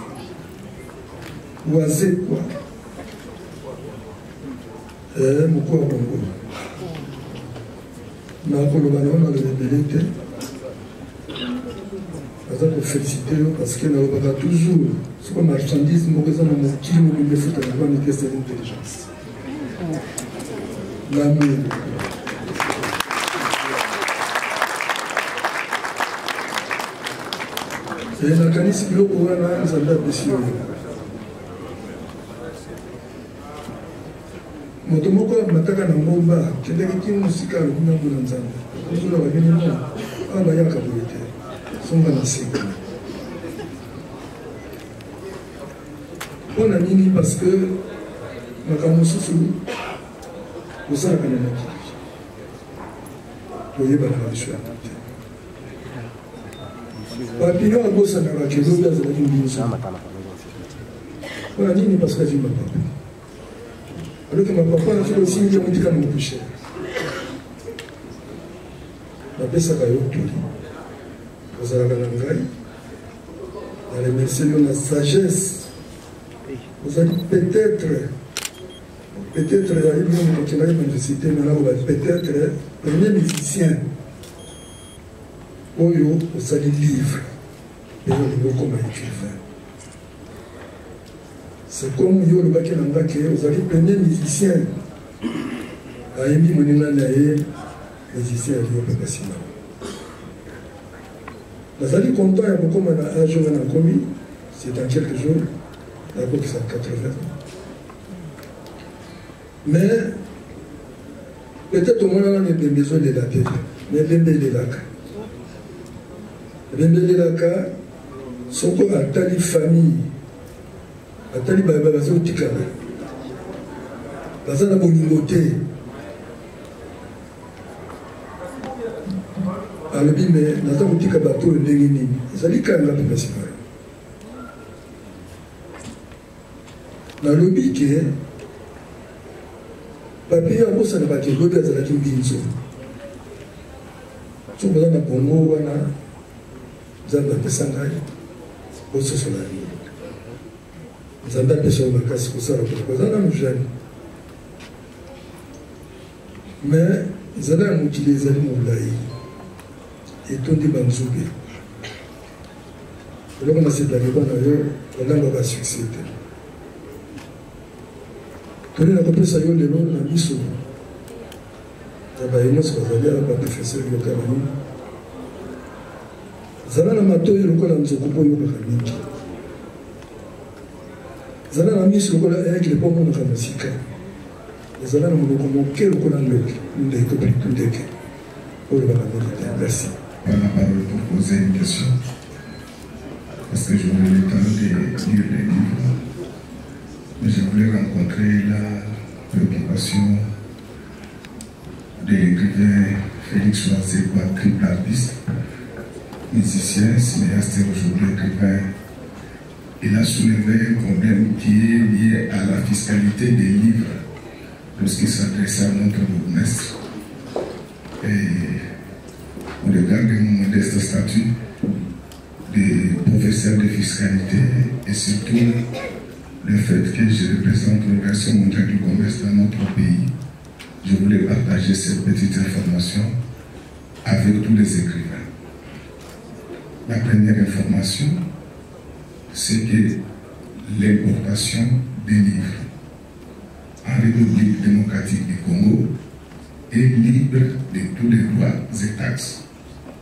Oisé, quoi. Mon corps, mon corps. Na kolobana na rebelete. Aza ko féliciter parce que na ba toujours ce qu'on marchandise mo besoin de qui me fait avoir une question d'intelligence. L'amour. Et la canisse biloko wana nzambe apesi yo. Moto moko mataka na ngomba kendeki musika lokuna ngona nzambe. Kozula bageni mo aba yaka boyete. Songa na sika. On a nini parce que makambo susu kozala kana na kiki. Toyeba na biso ya mate. Papillon a bossé dans la kilo de la Guinée. On a dit parce que j'ai ma papa. Alors que ma papa a fait aussi une médicament plus cher. La pesa kayo tuli. Kozala kana ngai. remercier la sagesse. Vous allez peut-être, il y a une université, peut-être, premier musicien, Oyo, vous allez livre, et au niveau comme écrivain. C'est comme yo le bac en bac, vous allez premier musicien, à Emi Monina Naye, musicien à Lyon Pepasima. Vous allez content, il y a beaucoup de âge on a commis, c'est dans quelques jours, d'abord que c'est 80 ans. Mais peut-être au moins on a des besoins de la tête, mais Bembe de Laka. Bembe de Laka, son corps a tali famille, a tali baba bazo tikana. Baza na bolingote. Alobi me naza kotika bato ndenge nini. Ezali kanga pe basima. Nalobi ke papier ya bosa na bato lobi azalaki mbinzo. So baza na bongo wana nzambe apesa ngai bososola ye. Nzambe apesa yo makasi kosala koloko aza na mojane. Mais ezala ya mokili ezali molai etondi banzube. eloko nasetaleba na yo olanga basuccès te. toli na kopesa yo lelo na miso ya bayenyonso bazali ala baprofesseur yokana nini zala na matoyi lokola nzoko mpo oyokaka mingi, zala na miso lokola eyakile mpo omonaka mosika, ezala na monoko moke lokola ndoki ndeke oyo bakameli te. Merci. Pas la parole pour poser une question, parce que je voulais le temps de lire les livres, mais je voulais rencontrer la préoccupation de l'écrivain Félix Oisé, triple artiste, musicien, cinéaste et aujourd'hui écrivain. Il a soulevé un problème qui est lié à la fiscalité des livres lorsqu'il s'adressait à notre bourgmestre. Et au regard de mon modeste statut de professeur de fiscalité et surtout le fait que je représente l'Organisation mondiale du commerce dans notre pays, je voulais partager cette petite information avec tous les écrivains. La première information, c'est que l'importation des livres en République démocratique du Congo est libre de tous les droits et taxes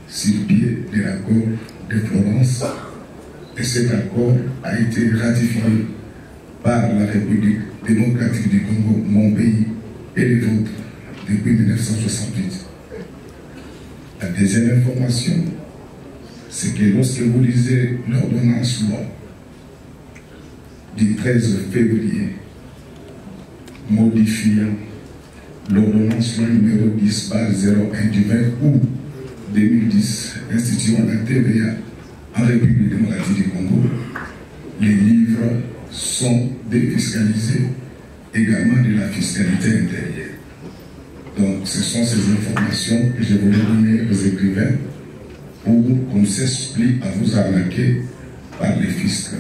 sur pied de l'accord de Florence, et cet accord a été ratifié par la République démocratique du Congo, mon pays et les vôtres, depuis 1968. La deuxième information, c'est que lorsque vous lisez l'ordonnance loi du 13 février modifiant l'ordonnance loi numéro 10/01 du 20 août 2010 instituant la TVA en République démocratique du Congo, les livres sont défiscalisés également de la fiscalité intérieure. Donc ce sont ces informations que je voulais donner aux écrivains pour qu'on ne cesse plus à vous arnaquer par les fiscs.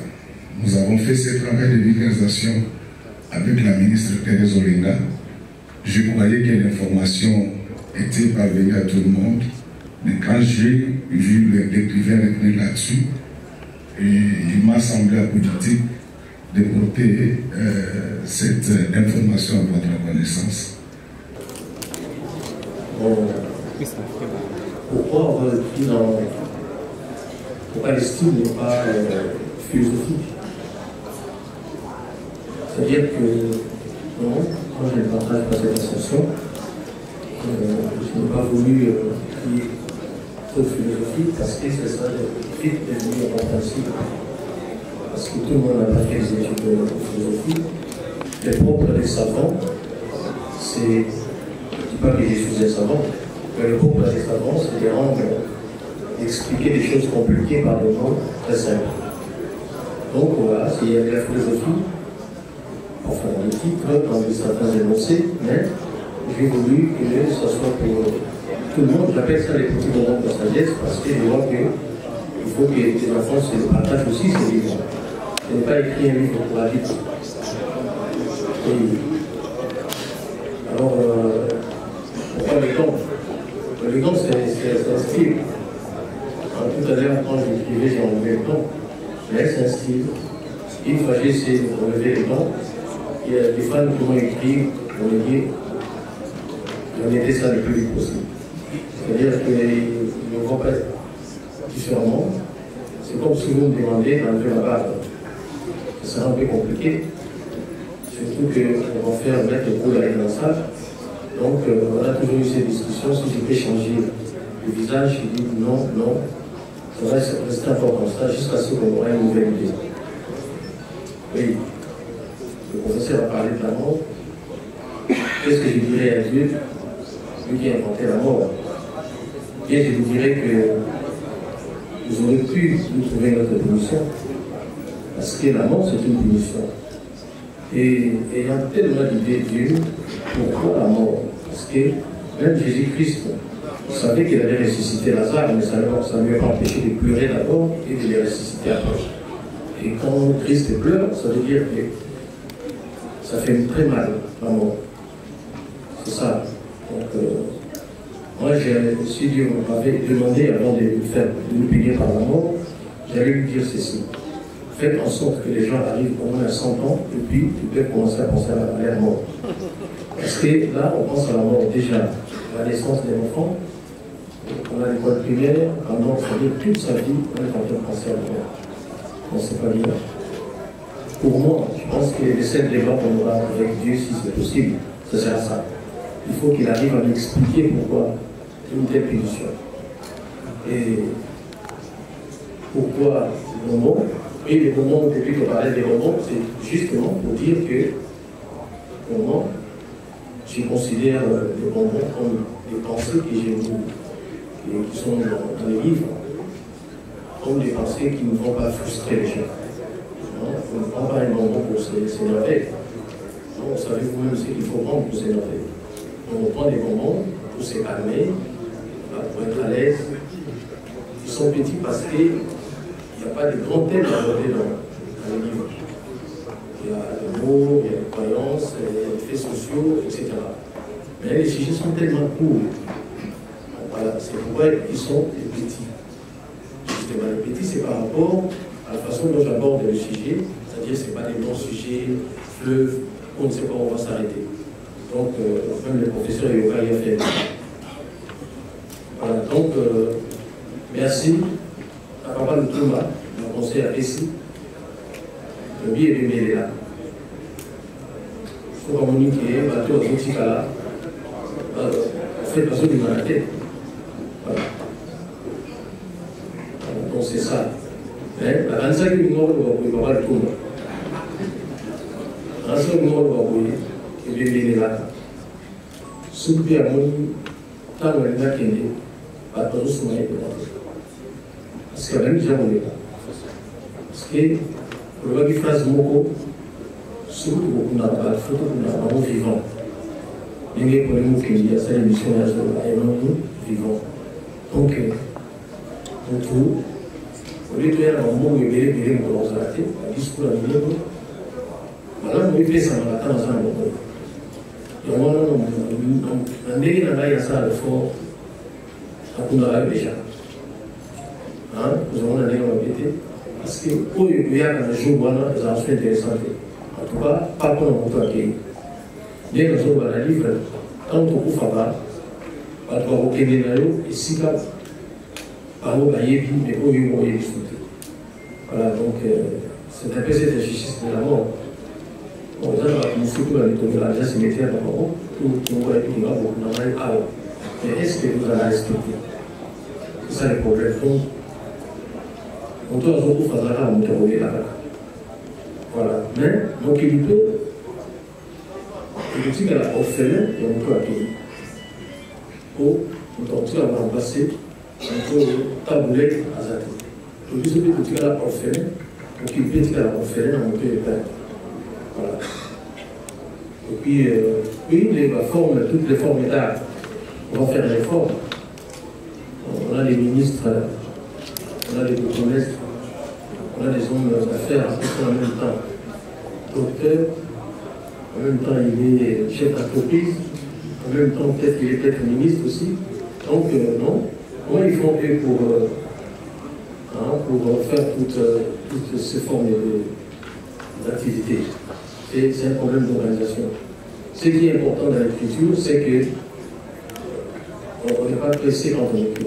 Nous avons fait ce travail de vulgarisation avec la ministre Thérèse Olenga. Je croyais que l'information était parvenue à tout le monde, mais quand j'ai vu l'écrivain revenir là-dessus, il m'a semblé politique de porter cette information à votre connaissance. Pourquoi on va dire pourquoi l'estime n'est pas philosophique? C'est-à-dire que non, moi je ne partage pas cette ascension. Je n'ai pas voulu crier trop philosophique parce que ce serait vite devenu incompréhensible. Parce que tout le monde n'a pas fait des études de philosophie. Le propre des savants, c'est, je ne dis pas que je suis un savant, mais le propre des savants, c'est de rendre, d'expliquer des choses compliquées par des mots très simples. Donc voilà, s'il y a de la philosophie, enfin le titre, dans certains énoncés, mais j'ai voulu que ce soit pour tout le monde. J'appelle ça les petits moments de sagesse parce que je vois que il faut que les enfants se partagent aussi ces livres. Ce n'est pas écrit un livre pour la vie. Alors, pourquoi le temps? Le temps, c'est un style. Tout à l'heure, quand j'écrivais, j'ai enlevé le temps. Mais c'est un style. Une fois j'ai essayé de relever le temps, il y a des fans qui m'ont écrit, on m'a dit, j'en ai fait ça le plus vite possible. C'est-à-dire qu'ils ne voient pas différemment. C'est comme si vous me demandez d'enlever la barbe. Ça sera un peu compliqué. Surtout qu'on va faire mettre le boule dans ça. Donc, on a toujours eu cette discussion. Si je peux changer le visage, je dis non, non. Ça va rester encore comme ça jusqu'à ce qu'on aura une nouvelle idée. Oui, le professeur a parlé de la mort. Qu'est-ce que je dirais à Dieu, lui qui a inventé la mort? Et je vous dirais que vous aurez pu nous trouver notre punition. Parce que la mort, c'est une punition. Et ayant tellement d'idées de Dieu, pourquoi la mort? Parce que même Jésus-Christ, il savait qu'il allait ressusciter Lazare, mais ça ne lui a pas empêché de pleurer d'abord et de les ressusciter après. Et quand Christ pleure, ça veut dire que ça fait très mal, la mort. C'est ça. Donc, moi, si Dieu m'avait demandé avant de nous punir par la mort, j'allais lui dire ceci. Faites en sorte que les gens arrivent au moins à 100 ans, et puis ils peuvent commencer à penser à la mort. Parce que là, on pense à la mort déjà, à la naissance des enfants, on a l'école primaire, pendant toute sa vie, on est en train de penser à la mort. On ne sait pas bien. Pour moi, je pense que les 7 débats qu'on aura avec Dieu, si c'est possible, ce sera ça. Il faut qu'il arrive à nous expliquer pourquoi une telle punition. Et pourquoi le moment. Et les moments, depuis qu'on parlait des moments, c'est justement pour dire que, pour moi, je considère les bonbons comme des pensées que j'ai vues, qui sont dans les livres, comme des pensées qui ne vont pas frustrer les gens. On ne prend pas un bonbon pour s'énerver. Vous savez vous-même ce qu'il faut prendre pour s'énerver. On prend des bonbons pour se calmer, pour être à l'aise. Ils sont petits parce qu'il n'y a pas de grands thèmes à aborder dans les livres. Il y a les mots, il y a les croyances, les faits sociaux, etc. Mais les sujets sont tellement courts. Voilà, c'est pourquoi ils sont les petits. Justement, les petits, c'est par rapport à la façon dont j'aborde le sujet, c'est-à-dire que ce n'est pas des grands sujets, fleuves, on ne sait pas où on va s'arrêter. Donc, même le professeur Yoka y a fait. Voilà, donc, merci à Papa Lutumba, le conseil à Pessi. Le billet est bien là. Il faut communiquer, bateau aux outils là. On fait passer du mal à la tête. Voilà. Donc, c'est ça. Mais la cancer du Nord, il va pas le tour. La cancer du Nord, il va bien là. Ce qui est à mon temps, il y a qui est pas trop souvent. Parce que même déjà, on est là. Parce que, pour le voir qui phrase moko, surtout qu'on a pas de photo, qu'on a pas vivant. Il y a pour les mots qu'il y a cette émission, il y a un vivant. Donc, pour tout, au lieu de faire un mot, il y a des mots dans la tête, un discours à l'île, voilà, on fait ça dans la temps, dans un moment. Donc, on a dit ça à l'effort, à Koundara déjà. Nous avons un énorme parce que pour il y a un jour où les enfants intéressants. En tout cas, pas pour nous accueillir. Dès que nous avons un livre, quand on coupe à bas, on va au Kenya et si là, par où il y a mais où il y a voilà, donc c'est un peu cette injustice de la mort. Bon, nous surtout dans les tours de la jeunesse cimetière d'abord, tout le monde est là, beaucoup d'en a mais est-ce que vous allez respecter? C'est ça le problème. Donc, on doit beaucoup faire ça, on doit rouler là-bas. Voilà. Mais, donc il peut, il dit qu'elle a orphelin et on peut accueillir. Pour, on doit avoir remplacé, on peut tabouler à Zati. Donc il dit qu'elle a orphelin, donc il peut dire qu'elle a orphelin, on peut le perdre. Voilà. Et puis, toutes les formes d'art, on va faire des réformes. On a les ministres, on a des bourgmestres, on a des hommes d'affaires en même temps. Docteur, en même temps il est chef d'entreprise, en même temps peut-être qu'il est peut-être ministre aussi. Donc non, comment ils font eux pour faire toutes ces formes d'activité? C'est un problème d'organisation. Ce qui est important dans l'écriture, c'est que on n'est pas pressé quand on écrit.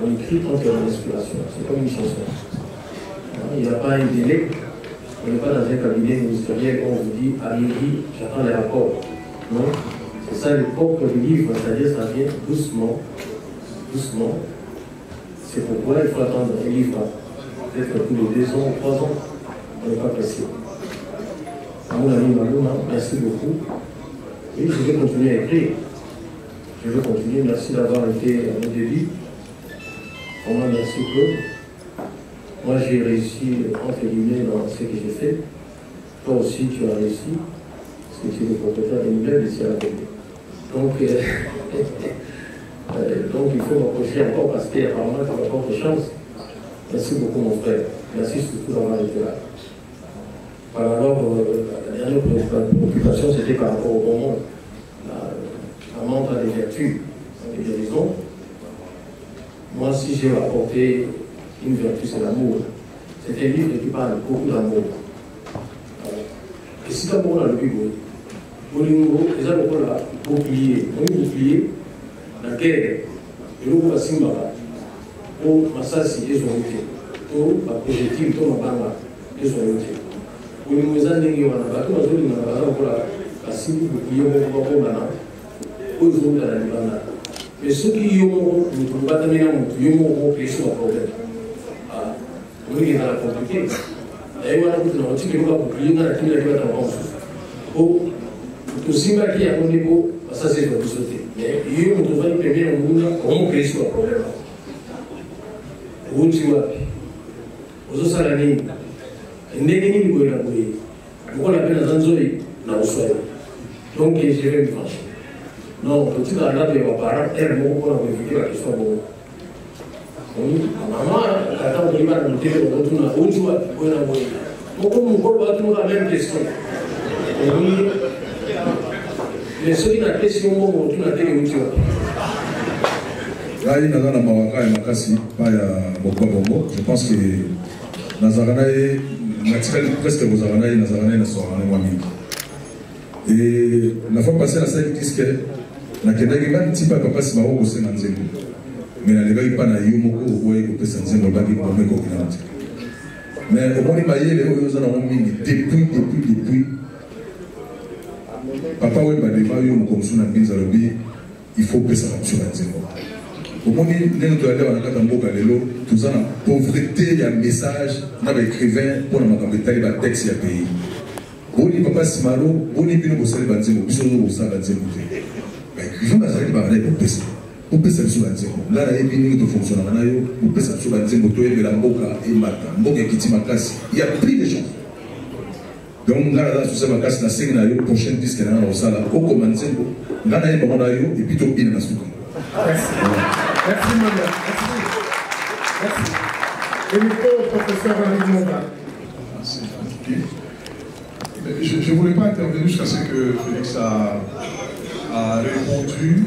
On écrit quand il y a une inspiration. C'est comme une chanson. Il n'y a pas un délai. On n'est pas dans un cabinet ministériel où on vous dit à midi, j'attends les rapports. Non, c'est ça le propre du livre, c'est-à-dire ça vient doucement, doucement. C'est pourquoi il faut attendre un livre, peut-être tous les 2 ans ou 3 ans. On n'est pas pressé. À mon ami Malouma, merci beaucoup. Oui, je vais continuer à écrire. Je vais continuer. Merci d'avoir été à mon début. Vraiment, merci Claude. Moi, j'ai réussi, entre guillemets, dans ce que j'ai fait. Toi aussi, tu as réussi. Parce que tu es le propriétaire d'immeuble ici à la télé. Donc, donc, il faut m'approcher encore parce qu'apparemment, tu as encore de chance. Merci beaucoup, mon frère. Merci surtout d'avoir été là. Alors, la dernière préoccupation, c'était par rapport au bon monde. La montre a des vertus, des raisons. Moi, si j'ai apporté une vertu, c'est l'amour. C'est un livre qui parle beaucoup d'amour. Et si d'abord on a le Bible, Bolingo, les gens ont là, bouclier, la guerre, et l'eau va s'imballer, ou Massassi, ils ont été, ou la projectile, ou ma banga, ils ont été. Bolingo, les gens n'ont pas tout, ils ont pas la cible, bouclier, ou la banga, ou ils ont la banga. Mais ceux qui ont pas terminé, ils ont pris sur le problème. Oui, il y a la compliquée. Et on a dit que nous avons oublié dans la clinique de la France. Pour tout ce qui est à mon niveau, ça c'est le sauter. Mais il y a une nouvelle première monde, on crée sur le problème. Où tu vas? Aux autres salariés, il n'est pas ni de la bouille. Pourquoi la peine à Zanzoï n'a pas soigné? Donc, je vais me fâcher. Non, petit à l'âge de vos parents, elle m'a beaucoup vérifié la question. Maman, quand on va nous dire que nous avons joué, on a la même question. Mais ceux qui n'ont pas de question, on a été où tu vas. Je pense que Nazaranaï, presque Nazaranaï, Nazaranaï, et la fois passée, la salle dit que la Kédagé va petit pas papa si ma robe au sein de mais la légalité pas na yomoko au bois et au pessanzé dans le baguette pour me coquinante. Mais au moins il les choses en ont mis depuis papa ouais bah les maillots comme ça na binza lobby il faut que ça fonctionne à zéro. Au moins les nous aller à la catambo galelo tout ça na pauvreté il y a message na ba écrivain pour na makambetali ba texte ya pays. Boni papa simalo boni bino bosali banzemo biso no bosala banzemo te. Ba écrivain bazali ba aller pour pesa. Pour pesa biso banzemo. Là la ebini to fonctionne na yo pour pesa biso banzemo to yebela mboka et mata. Mboka kiti makasi. Il y a plus de gens. Donc là là sous makasi na sengi na yo prochaine disque na na osala ko komanzemo. Là na yeba na yo et puis to bien na suka. Merci. Merci madame. Merci. Et le professeur Henri Monda. Merci. Je ne voulais pas intervenir jusqu'à ce que Félix a répondu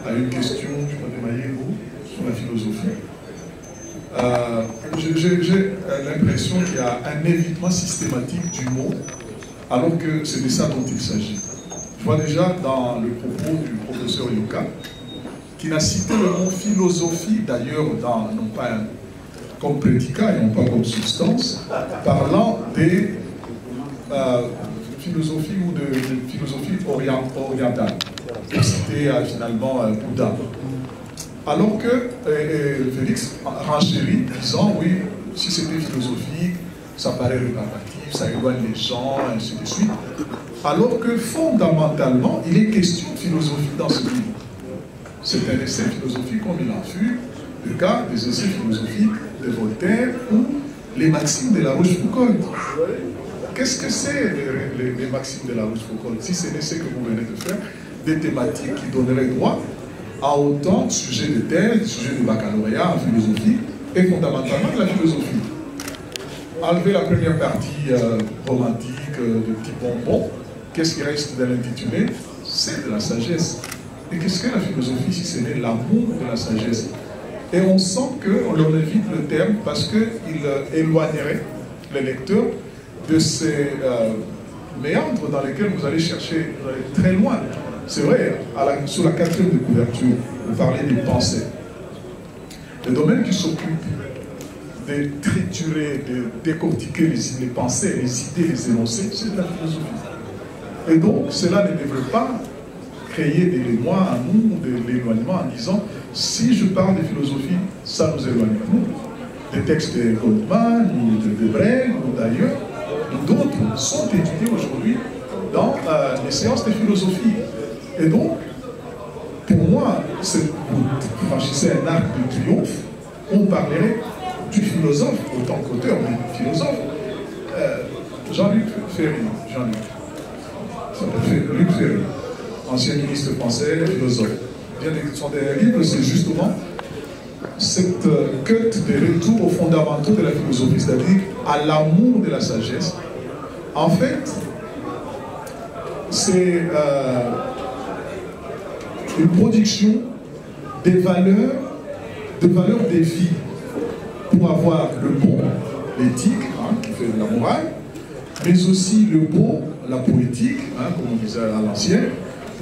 à une question, je crois, de Maïego sur la philosophie. J'ai l'impression qu'il y a un évitement systématique du mot, alors que c'est de ça dont il s'agit. Je vois déjà dans le propos du professeur Yoka, qui n'a cité le mot philosophie, d'ailleurs, non pas comme prédicat et non pas comme substance, parlant des philosophie ou de philosophie orientale, cité finalement Bouddha. Alors que Félix renchérit, disant oui, si c'était philosophique, ça paraît rébarbatif, ça éloigne les gens, ainsi de suite. Alors que fondamentalement, il est question de philosophie dans ce livre. C'est un essai philosophique comme il en fut le cas des essais philosophiques de Voltaire ou les maximes de la Rochefoucauld. Qu'est-ce que c'est les maximes de la Rochefoucauld, si ce n'est ce que vous venez de faire, des thématiques qui donneraient droit à autant de sujets de thèse, de sujets de baccalauréat en philosophie, et fondamentalement de la philosophie. Enlever la première partie romantique, de petits bonbons, qu'est-ce qui reste de l'intitulé? C'est de la sagesse. Et qu'est-ce que la philosophie si ce n'est l'amour de la sagesse? Et on sent qu'on évite le terme parce qu'il éloignerait les lecteurs de ces méandres dans lesquels vous allez chercher, vous allez très loin. C'est vrai, sur la 4e de couverture, vous parlez des pensées. Le domaine qui s'occupe de triturer, de décortiquer les pensées, les idées, les énoncés, c'est de la philosophie. Et donc, cela ne devrait pas créer de l'émoi à nous, de l'éloignement en disant, si je parle de philosophie, ça nous éloigne à nous. Des textes de Goldman, ou de Brel, ou d'ailleurs, ou d'autres sont étudiés aujourd'hui dans les séances de philosophie. Et donc, pour moi, vous franchissez un arc de triomphe, on parlerait du philosophe, autant qu'auteur, mais du philosophe, Jean-Luc Ferry, Luc Ferry, ancien ministre français, philosophe. Son dernier livre, c'est justement cette quête de retour aux fondamentaux de la philosophie, c'est-à-dire à l'amour de la sagesse. En fait, c'est une production des valeurs de vie pour avoir le bon, l'éthique, qui fait de la morale, mais aussi le beau, la poétique, comme on disait à l'ancienne,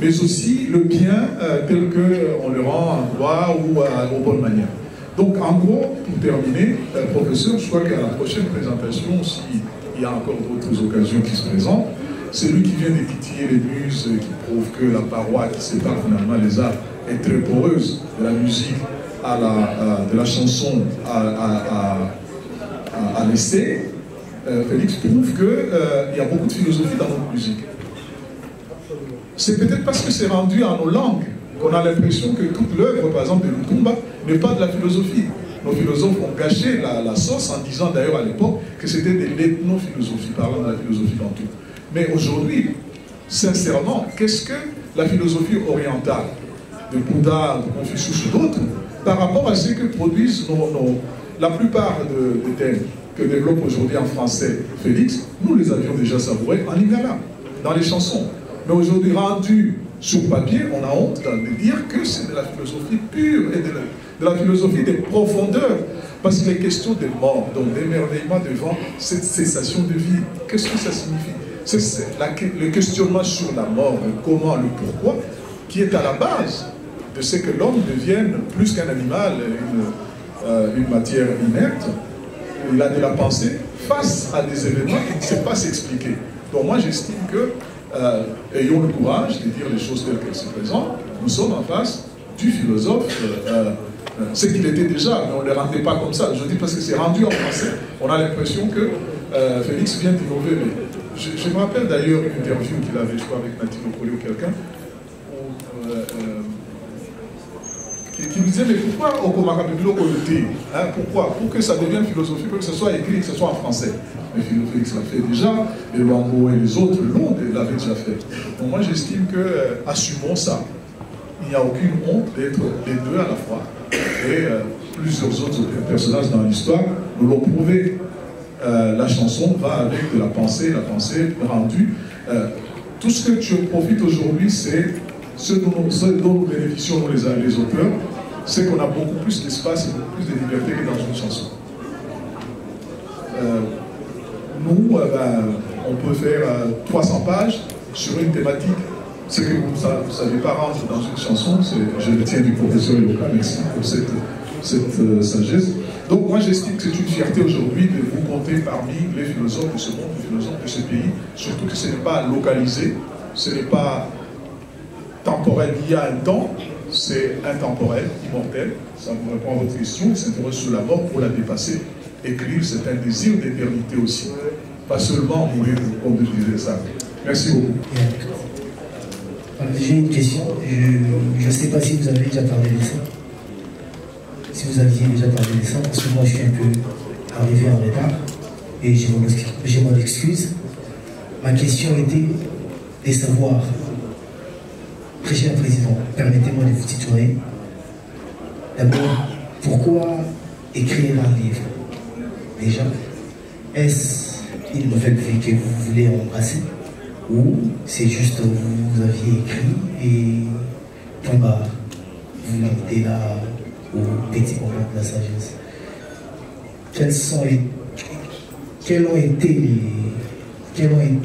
mais aussi le bien tel qu'on le rend en droit ou aux bonnes manières. Donc en gros, pour terminer, professeur, je crois qu'à la prochaine présentation, s'il y a encore d'autres occasions qui se présentent, c'est lui qui vient de titiller les muses et qui prouve que la paroi qui sépare finalement les arts est très poreuse, de la musique de la chanson à l'essai. Félix prouve qu'il y a beaucoup de philosophie dans notre musique. C'est peut-être parce que c'est rendu à nos langues qu'on a l'impression que toute l'œuvre, par exemple, de Lutumba, n'est pas de la philosophie. Nos philosophes ont gâché la sauce en disant d'ailleurs à l'époque que c'était de l'ethnophilosophie, parlant de la philosophie dans tout. Mais aujourd'hui, sincèrement, qu'est-ce que la philosophie orientale, de Bouddha, de Confucius ou d'autres, par rapport à ce que produisent la plupart des thèmes que développe aujourd'hui en français Félix, nous les avions déjà savourés en lingala, dans les chansons. Mais aujourd'hui, rendu sur papier, on a honte de dire que c'est de la philosophie pure et de la philosophie des profondeurs. Parce qu'il est question de mort, donc d'émerveillement devant cette cessation de vie. Qu'est-ce que ça signifie? C'est le questionnement sur la mort, le comment, le pourquoi, qui est à la base de ce que l'homme devienne plus qu'un animal, une matière inerte. Il a de la pensée face à des événements qu'il ne sait pas s'expliquer. Donc moi j'estime que, ayons le courage de dire les choses telles qu'elles se présentent, nous sommes en face du philosophe, ce qu'il était déjà, mais on ne le rendait pas comme ça. Je dis parce que c'est rendu en français, on a l'impression que Félix vient d'innover. Je me rappelle d'ailleurs une interview qu'il avait joué avec Nathalie Okoli ou quelqu'un, qui me disait, mais pourquoi Okomakabibilo Oloté, pourquoi? Pour que ça devienne philosophie, pour que ce soit écrit, que ce soit en français. Mais Félix l'a fait déjà, et Luango et les autres l'avaient déjà fait. Donc moi j'estime que, assumons ça. Il n'y a aucune honte d'être les deux à la fois. Et plusieurs autres personnages dans l'histoire nous l'ont prouvé. La chanson va avec de la pensée rendue. Tout ce que tu profites aujourd'hui, c'est ce dont nous bénéficions, nous les auteurs, c'est qu'on a beaucoup plus d'espace et beaucoup plus de liberté que dans une chanson. Nous, on peut faire 300 pages sur une thématique. Ce que vous ne savez pas rendre dans une chanson, je le tiens du professeur Yoka, merci pour cette sagesse. Donc moi j'estime que c'est une fierté aujourd'hui de vous compter parmi les philosophes de ce monde, les philosophes de ce pays, surtout que ce n'est pas localisé, ce n'est pas temporel lié à un temps, c'est intemporel, immortel. Ça vous répond à votre question, il s'interroge sur la mort pour la dépasser. Écrire, c'est un désir d'éternité aussi, pas seulement mourir comme je disais ça. Merci beaucoup. J'ai une question, je ne sais pas si vous avez déjà parlé de ça. Si vous aviez déjà parlé de ça, parce que moi je suis un peu arrivé en retard et j'ai mon excuse. Ma question était de savoir, très cher président, permettez-moi de vous tutoyer. D'abord, pourquoi écrire un livre, déjà, est-ce une nouvelle vie que vous voulez embrasser ou c'est juste vous aviez écrit et point barre, vous mettez là au petit moment de la sagesse? Quelles ont été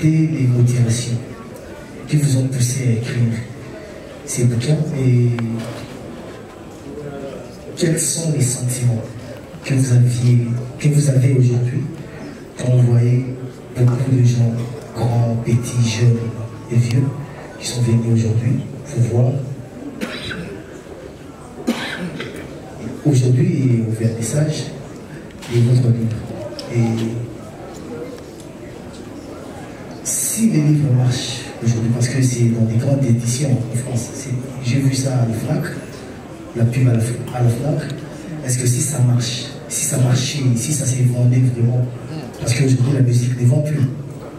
les motivations qui vous ont poussé à écrire ces bouquins et quels sont les sentiments que vous avez aujourd'hui quand vous voyez beaucoup de gens, grands, petits, jeunes et vieux, qui sont venus aujourd'hui vous voir aujourd'hui au vernissage de votre livre. Et si les livres marchent aujourd'hui, parce que c'est dans des grandes éditions en France, j'ai vu ça à la FNAC, la pub à la FNAC, est-ce que si ça marche, si ça marchait, si ça s'est vendu vraiment, parce qu'aujourd'hui la musique ne vend plus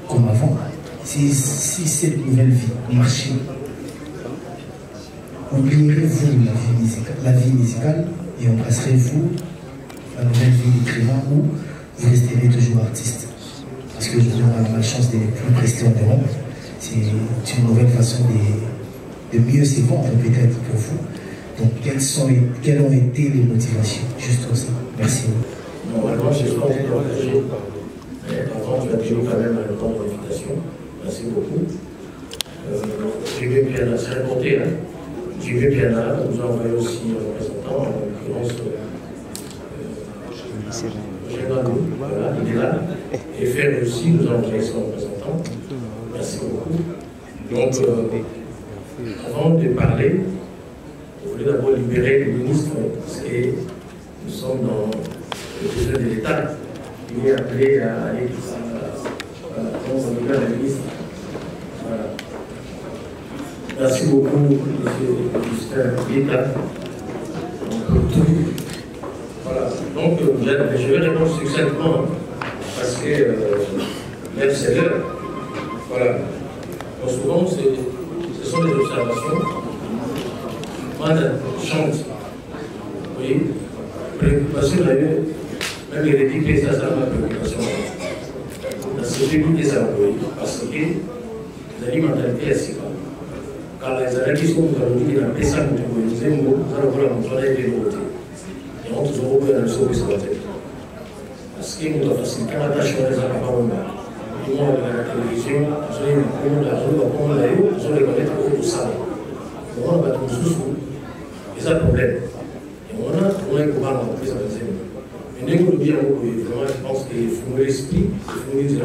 comme avant, si cette nouvelle vie marchait, oublierez-vous la vie musicale et embrasserez-vous la nouvelle vie d'écrivain ou vous resterez toujours artiste? Parce que aujourd'hui on a la malchance de ne plus rester en Europe. C'est une nouvelle façon de mieux se vendre peut-être pour vous. Donc quelles ont été les motivations? Juste comme ça. Merci. Normalement, je pense que avant, tu as toujours quand même un temps d'invitation. Merci beaucoup. JB Piana, c'est raconté, hein. JB Piana nous a envoyé aussi un représentant, en l'occurrence, voilà, il est là. Et Fer aussi nous a envoyé son représentant. Merci beaucoup. Donc, avant de parler, je voulais d'abord libérer le ministre, parce que nous sommes dans le président de l'État. Il est appelé à aller donc on libère le ministre. Voilà. Merci beaucoup, M. Justin Guetta, pour tout. Voilà. Donc, je vais répondre succinctement, parce que même c'est l'heure. Voilà. Donc, souvent, ce sont des observations. Madame chante. Oui. Préoccupation d'ailleurs, même il est dit que ça ma préoccupation. Dans ce début des employés, parce que les alimentarités, c'est pas. Car les arrêts qui sont aujourd'hui dans les salles de nous allons voir la montagne de l'autre. Et on te voit dans le sol qui se battait. Parce que nous avons facilité la tâche dans les appareils. Nous avons la télévision, nous avons les connaître au salon. Nous avons battu sous et ça problème. Et on a un pouvoir en plus à la scène. Mais nous, bien, vraiment, je pense qu'il faut l'esprit, il faut nous dire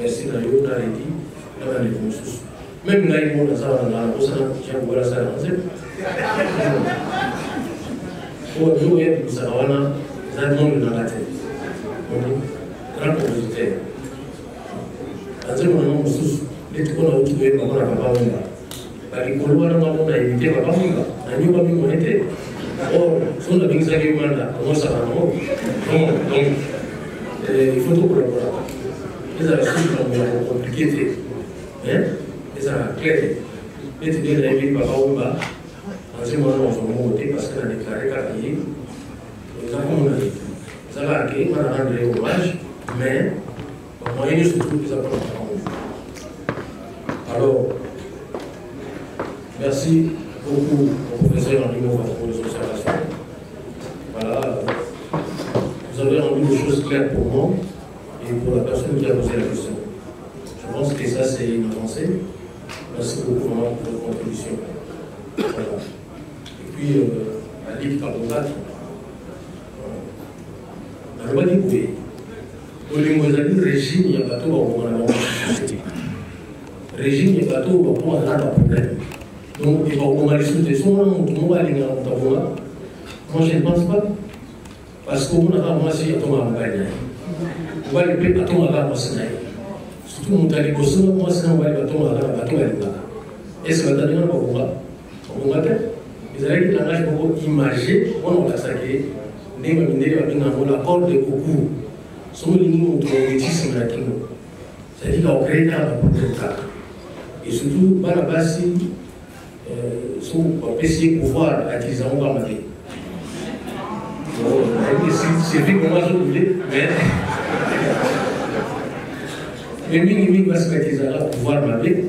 merci d'ailleurs, on a dit, on a les sous. Même là, il y a des gens qui ont voilà ça dans le pour nous, nous avons un monde dans la tête. Grand compositeur. Dans ce moment, nous sommes les tout qu'on a trouvé, on n'a pas vu. Parce que pour on a évité papa Munga. On n'a pas vu qu'on était. Or, si on a bien ça, comment ça va? Donc, il faut tout collaborer. Les archives sont compliquées. Et ça a clair. Et tu dis, il papa Munga. En ce moment, on va monter parce qu'on a déclaré qu'à payer. Nous avons dit. Ça va accueillir, on a rendu hommage, mais au moyen de ce truc, nous avons alors, merci beaucoup au professeur Henri Mova pour les observations. Voilà, vous avez rendu des choses claires pour moi et pour la personne qui a posé la question. Je pense que ça, c'est une avancée. Merci beaucoup pour votre contribution. Voilà. Et puis, la Ligue Carbonate. On va dire que le régime, il y a pas tout au régime, il y a pas tout au problème. Donc, il va au Mali sous des sons, tout le monde va aller dans le moi, je ne pense pas. Parce qu'on a commencé à tomber en gagne. On va aller à tomber à la Sénat. Surtout, on a les gosses, moi, c'est on va aller à tomber à la bateau. Est-ce que la dernière fois, on va faire? Ils avaient dit langage beaucoup imagé, on va saquer. L'accord de beaucoup sont les lignes de l'édition latino. C'est-à-dire qu'on crée un rapport de cas. Et surtout, par la base, on peut essayer de pouvoir attirer un peu. C'est vu que moi je voulais, mais Mingi va se mettre à pouvoir m'appeler.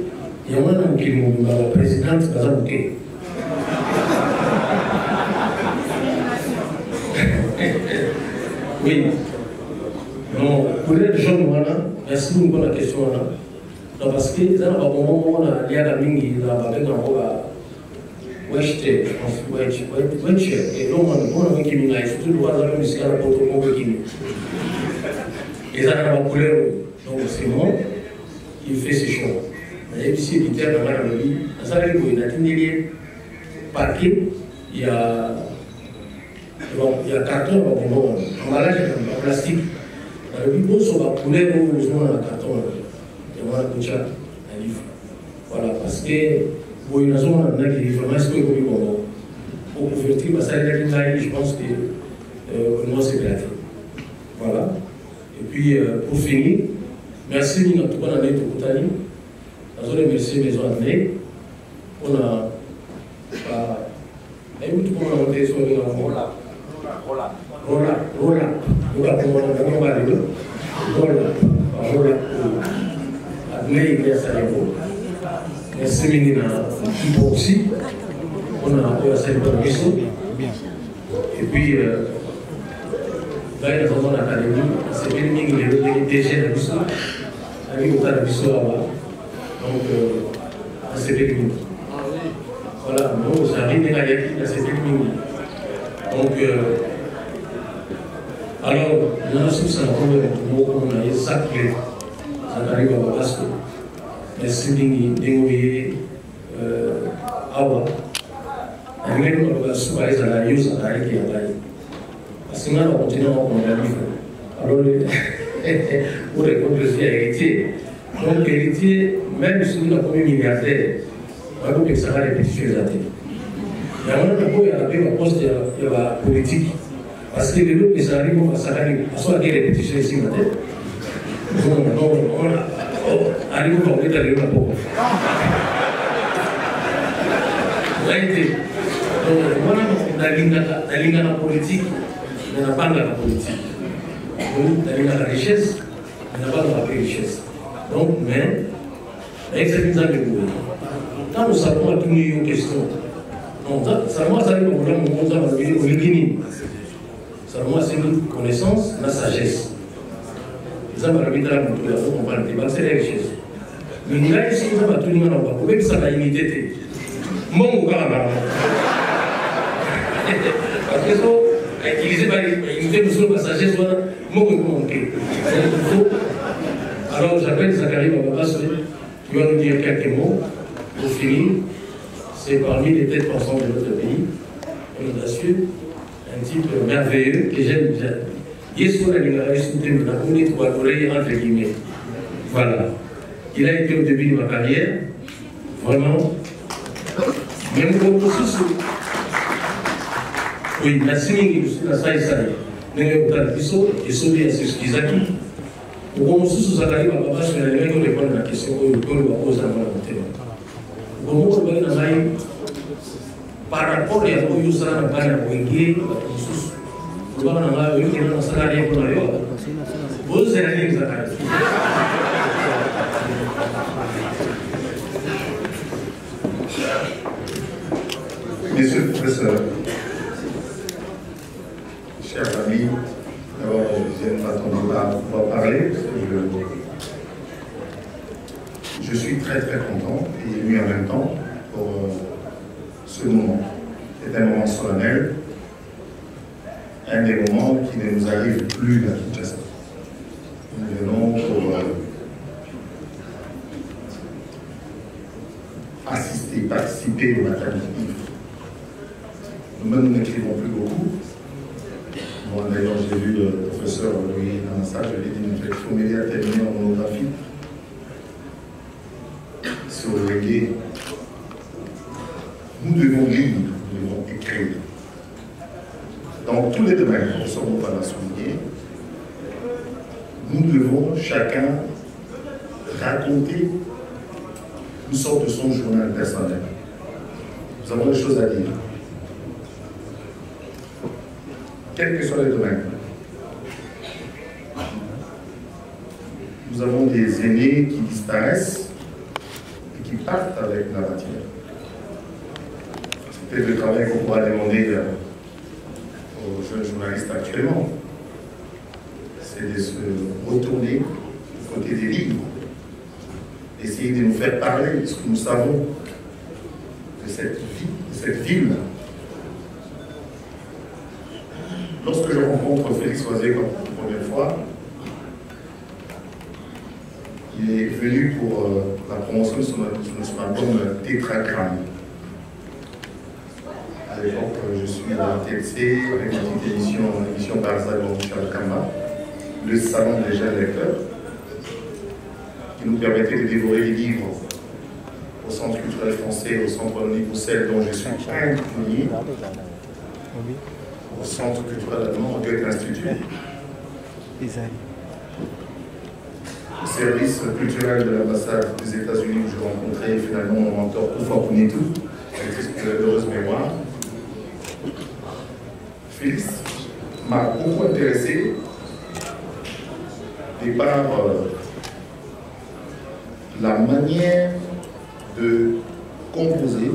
Il y a un homme qui est la présidente, par exemple, oui. Non, pour les jeunes, merci beaucoup pour la question. Non, parce que ça n'a pas bon moment, il y a la Mingi, il y a la Mingi, et ça n'a pas couleur, donc c'est bon, il fait ses choix. Et puis, il y a un parquet, il y a carton, emballage en plastique. Il y a sur la couleur, on a carton, il y a un livre. Voilà, parce que pour une zone, on a des informations pour couverture, parce que je pense que moi c'est gratuit. Voilà. Et puis pour finir, merci à tout le monde de Koutani. Je remercie Maison Adnei. On a. Et vous, tout le monde a monté sur le Rola. Adnei, merci à vous. Merci Minina aussi. On a un peu à cette bonne question. Et puis, dans l'académie, c'est bien Mingi, les DG de l'Bissau, avec le tas de Bissau là-bas. Donc, c'est bien Mingi. Voilà, nous, ça arrive à c'est bien Mingi. Donc, alors, nous avons ça, on a ça qui arrive à Basco. Merci Mingi, Dengoye, Awa. Et même on va souvent aller à la use à la qui est là. Parce que nous on continue à la livre. Alors, pour répondre aussi à l'héritier. Donc, l'héritier, même si nous avons un milliardaire, on va que ça va répétition des athées. Il y a un peu à la poste de la politique. Parce que les autres, ça arrive à ça arrive. À soit des répétitions ici, on arrive à mettre les gens pour. La ligne politique, on n'a pas de la politique. La ligne de la richesse, on n'a pas de la richesse. Donc, mais, avec cette mise en œuvre, quand nous savons à toutes nos questions, ça moi, ça arrive au moment où on Guinée. Ça moi, c'est une connaissance, la sagesse. Ça va remettre à la on va le débat, c'est la richesse. Mais nous, là, ici, nous avons tout le monde en bas. Vous pouvez que ça va imiter. Mon ou parce que ça, utilisé par une passager, soit mon manqué. Alors j'appelle Zachary Bababas qui va nous dire quelques mots pour finir. C'est parmi les têtes pensantes de notre pays, un audacieux, un type merveilleux que j'aime bien. Yesu a l'oreille entre guillemets. Voilà. Il a été au début de ma carrière, vraiment. Même pour sous. Oui, merci Mingi, la saïsaï. Nous avons Bissau et sauvé à ce qu'ils ont dit. Pour qu'on sous Zachary Bababas, je vais répondre à la question que nous posons avant la montée. Par rapport à ce que nous avons fait, vous allez Monsieur le professeur, chers amis, d'abord je n'ai pas trop parler. Je suis très très content et ému en même temps pour ce moment. C'est un moment solennel, un des moments qui ne nous arrive plus à Kinshasa. Nous venons pour assister, participer au maternité. Nous-mêmes n'écrivons plus beaucoup. Moi d'ailleurs j'ai vu le professeur Louis dans ça, je lui ai dit il faut m'aider à terminer en monographie sur le reggae. Nous devons lire, nous devons écrire. Dans tous les domaines, nous ne sommes pas la souligner. Nous devons chacun raconter une sorte de son journal personnel. Nous avons des choses à dire. quel que soit le domaine. Nous avons des aînés qui disparaissent et qui partent avec la matière. C'est peut-être le travail qu'on pourra demander aux jeunes journalistes actuellement. C'est de se retourner du côté des livres, essayer de nous faire parler de ce que nous savons de cette vie, de cette ville. Lorsque je rencontre Félix Oisé pour la première fois, il est venu pour la promotion de son album Tétragramme. À l'époque, je suis à TLC avec une petite émission Barza de Michel Kamba, le salon des jeunes lecteurs, qui nous permettait de dévorer les livres au Centre culturel français, au Centre Monique Roussel, dont je suis inconnu, au Centre culturel allemand, au Goethe-Institut, au service culturel de l'ambassade des États-Unis où je rencontrais finalement mon mentor Oufa Punitu, avec une heureuse mémoire. Félix m'a beaucoup intéressé par la manière de composer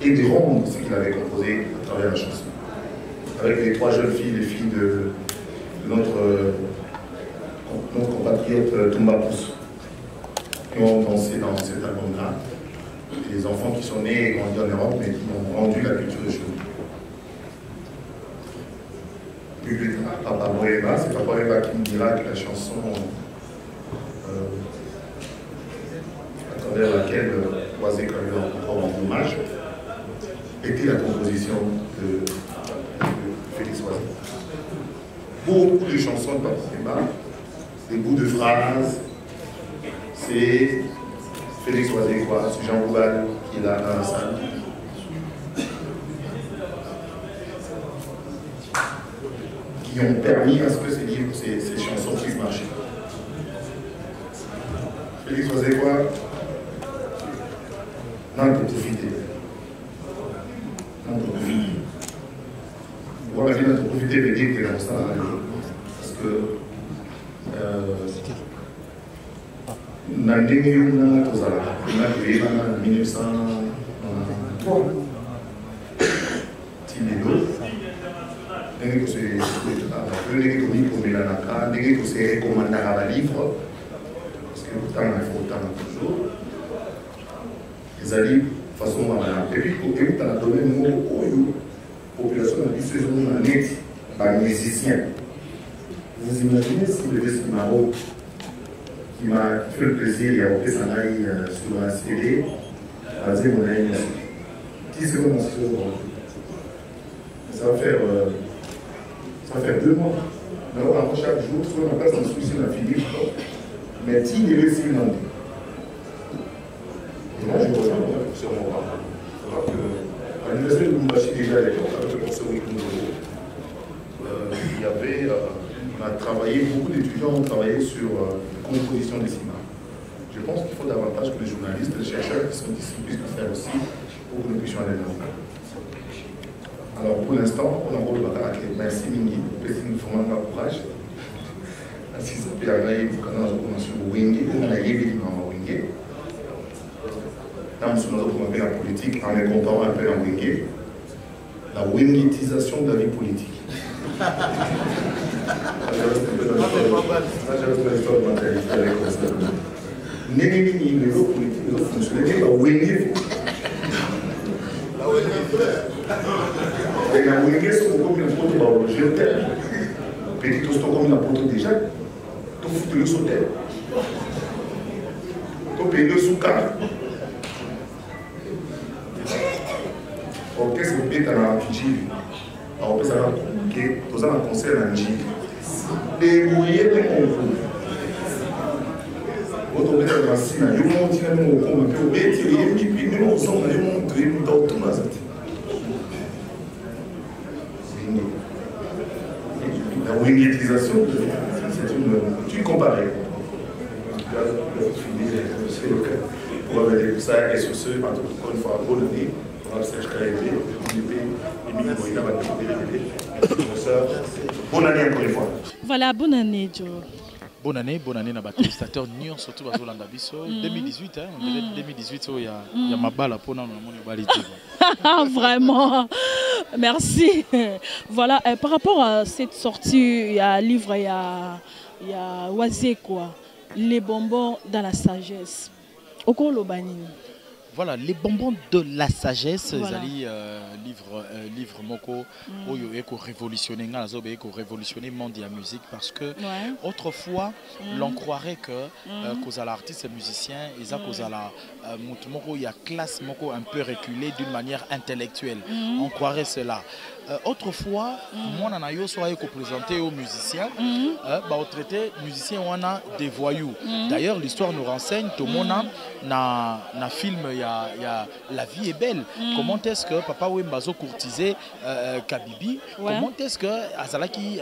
et de rendre ce qu'il avait composé à travers la chanson. Avec les trois jeunes filles, les filles de notre compatriote Toumba Pousse, qui ont dansé dans cet album-là. Les enfants qui sont nés et grandis en Europe, mais qui ont rendu la culture de chez nous. Puis plus tard, Papa Boéba, c'est Papa Boéba qui me dira que la chanson à travers laquelle Oisé lui encore en hommage était la composition de Félix Oisé. Beaucoup de chansons de Papa Boéba, des bouts de phrases, c'est Félix Oisé, quoi, c'est Jean Rouval qui est là dans la salle. Qui ont permis à ce que ces chansons puissent marcher. Félix Oisé, quoi, n'en peut profiter. N'en peut profiter. Voilà, je vais profiter de dire que c'est comme ça, parce que ndenge yuna tozalaka na koyebana na 1903 tilelo ndenge komikomelanaka ndenge koserekomandaka balivre parce que kotanga ifo kotanga toujours ezali façon mamana epuis kokeuta na domaine moko oyo population na biso ezomona neti bamusicien. Vous imaginez si le disque Maro qui m'a fait le plaisir, il a repris sa maille sur la CD, a dit mon ami, 10 secondes ça va faire 2 mois. Alors, chaque jour, soit on passe dans le souci de la Philippe, mais il est réussi une année. Et moi, je rejoins sur mon parcours. Alors que à l'université de Lumbashi, déjà à l'époque, avec le professeur Wikundoro, il y avait. On a travaillé, beaucoup d'étudiants ont travaillé sur la composition des cinémas. Je pense qu'il faut davantage que les journalistes, les chercheurs qui sont ici puissent le faire aussi pour que nous puissions aller là. Alors pour l'instant, on envoie le bakar avec merci Mingi, merci nous formons un courage. Ainsi ça peut arriver pour qu'on a sur Wingé, on a yébi dans Wingé. Là, nous sommes dans la politique en les comparant un peu en Wingé. La wingétisation de la vie politique. Posant un concert en J. Débrouillez les concours. Votre objet de machine, je vous montre mon compte, je vous retire, et puis nous nous sommes allés montrer dans tout le monde. La wingétisation, c'est une. Tu compares. C'est le cas. Pour avoir ça, et sur ce, encore une fois, bonne année. Bonne année encore une fois. Voilà, bonne année, Joe. Bonne année à tous les téléspectateurs, surtout à Zolanda Bisso. 2018, hein, on dirait 2018, il y a ma balle pour nous, Vraiment, merci. Voilà, par rapport à cette sortie, il y a un livre, il y a Oisé quoi, les bonbons dans la sagesse. Voilà, les bonbons de la sagesse, voilà. livre moko, révolutionner le monde de la musique parce que autrefois, l'on croirait que cause à l'artiste musicien, il y a classe moko un peu reculée d'une manière intellectuelle. On croirait cela. Autrefois, moi, on soit présenté aux musiciens, au traité musiciens on a des voyous. D'ailleurs, l'histoire nous renseigne tout le monde na film il y a La vie est belle. Comment est-ce que papa Wembazo courtisait Kabibi? Comment est-ce que Azalaki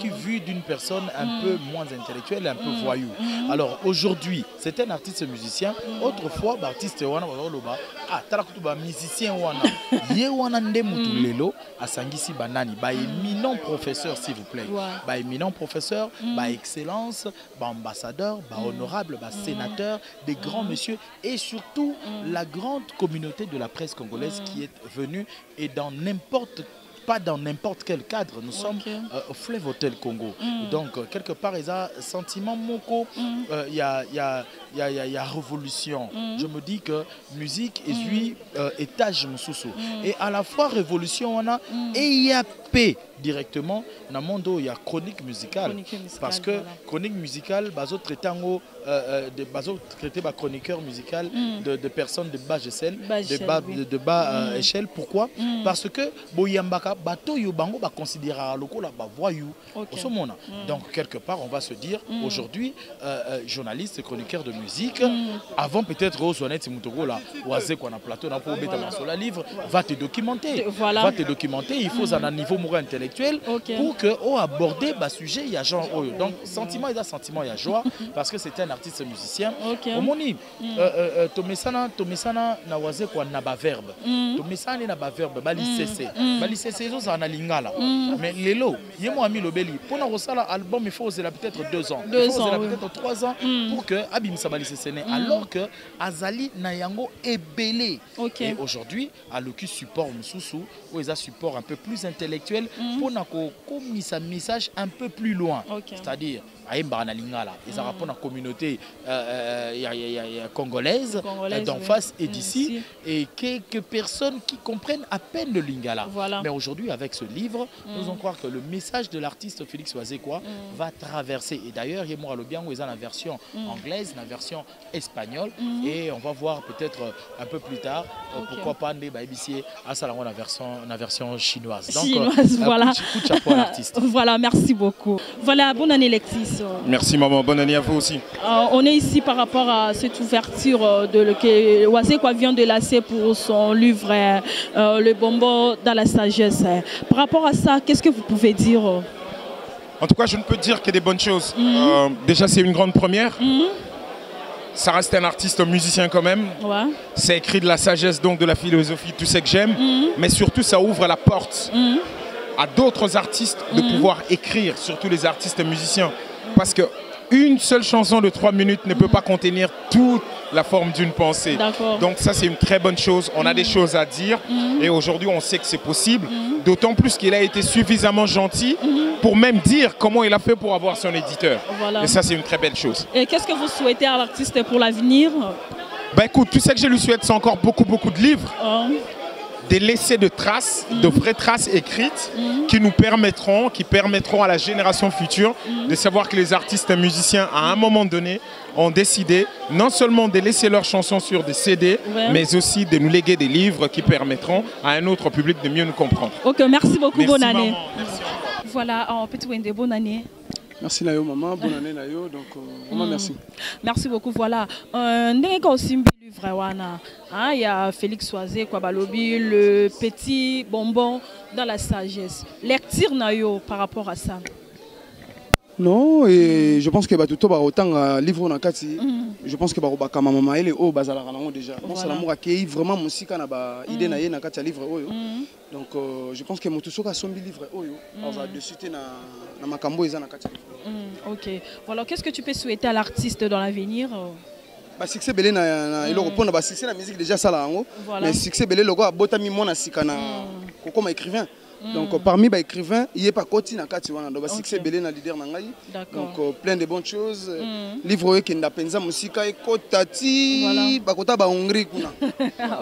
vu d'une personne un peu moins intellectuelle, un peu voyou. Alors aujourd'hui, c'est un artiste musicien. Autrefois, artiste wana bazoloba talakutuba musicien wana ye wana ndemu Lelo à Sangisi Banani, éminent professeur s'il vous plaît, éminent professeur, excellence, ambassadeur, honorable, sénateur, des grands messieurs et surtout la grande communauté de la presse congolaise qui est venue et dans n'importe quel cadre, nous sommes au Fleuve Hotel Congo. Donc, quelque part, il y a un sentiment moko, il y a révolution. Je me dis que musique est étage moussoussou. Et à la fois révolution, on a et il y a paix directement. Dans le monde, il y a chronique musicale. Parce que chronique musicale, bazo traité par chroniqueur musical de personnes de bas échelle, de bas échelle. Pourquoi? Parce que Boyambaka, bato yobango ba considérer le coup là ba voyou. Donc quelque part, on va se dire aujourd'hui, journaliste, chroniqueur de musique, avant peut-être au Sonet Mutoro là, oisé qu'on a plateau dans pour mettre sur la livre, va te documenter. Va te documenter. Il faut un niveau moral intellectuel pour que aborder le sujet il y a genre donc sentiment il y a sentiment il y a joie parce que c'est un artiste musicien. Omoni tomesana na oisé quoi na ba verbe. Tomesana na ba verbe bali cc ça na lingala. Mais lelo yemo ami lobeli pour na rosala album il faut peut-être 2 ans. Il faut peut-être 3 ans pour que Abim Sabali Sessene alors que Azali Nayango est belé. Et aujourd'hui, à l'ocu support Moussoussou, où ils ont support un peu plus intellectuel pour commis un message un peu plus loin. C'est-à-dire, ils ont rapport à la communauté congolaise d'en face et d'ici et quelques personnes qui comprennent à peine le lingala. Mais aujourd'hui, avec ce livre, nous allons croire que le message de l'artiste Félix Oazekwa va traverser. Et d'ailleurs, il y a bien où ils ont la version anglaise, la version espagnole et on va voir peut-être un peu plus tard pourquoi pas ABC à Salon la version chinoise. Donc voilà. Coup de chapeau à l'artiste. Voilà, merci beaucoup. Voilà, bonne année Lexis. Merci maman, bonne année à vous aussi. On est ici par rapport à cette ouverture que Oazekwa vient de lancer pour son livre Le bonbon dans la sagesse. Par rapport à ça, qu'est-ce que vous pouvez dire? En tout cas, je ne peux dire que des bonnes choses. Déjà, c'est une grande première. Ça reste un artiste musicien quand même. C'est écrit de la sagesse, donc de la philosophie, tout ce que j'aime. Mais surtout, ça ouvre la porte à d'autres artistes de pouvoir écrire, surtout les artistes musiciens. Parce qu'une seule chanson de 3 minutes ne peut pas contenir toute la forme d'une pensée. Donc ça, c'est une très bonne chose. On a des choses à dire. Et aujourd'hui, on sait que c'est possible. D'autant plus qu'il a été suffisamment gentil pour même dire comment il a fait pour avoir son éditeur. Et ça, c'est une très belle chose. Et qu'est-ce que vous souhaitez à l'artiste pour l'avenir? Bah écoute, tout ce que je lui souhaite, c'est encore beaucoup de livres. De laisser de traces, de vraies traces écrites qui permettront à la génération future de savoir que les artistes musiciens, à un moment donné, ont décidé non seulement de laisser leurs chansons sur des CD, mais aussi de nous léguer des livres qui permettront à un autre public de mieux nous comprendre. Ok, merci beaucoup, merci, bonne année. Merci. Voilà, petit Wende, bonne année. Merci Nayo maman, bonne année Nayo, donc vraiment merci. Merci beaucoup, voilà. Il y a Félix Oazekwa Balobi, le petit bonbon dans la sagesse. Lecture Nayo par rapport à ça. Non, et je pense que tout autant livre on a je pense que ba maman elle est au bazala déjà. Bon ça l'amour accueilli vraiment musique na ba idée na ye na kati livre oyo. Donc je pense que moto soka sombi livre oyo on va de suite na makambo eza na kati. OK. Voilà, qu'est-ce que tu peux souhaiter à l'artiste dans l'avenir? Ba succès belé na elo répondre ba succès la musique déjà ça là ngo. Mais succès belé logo abotami mona sikana comme écrivain. Donc parmi les écrivains, il n'y a pas côté na kati wana donc succès belé na leader na ngai. Donc plein de bonnes choses. Livre qui n'a penza musika et kotati ba kota ba Hongrie kuna.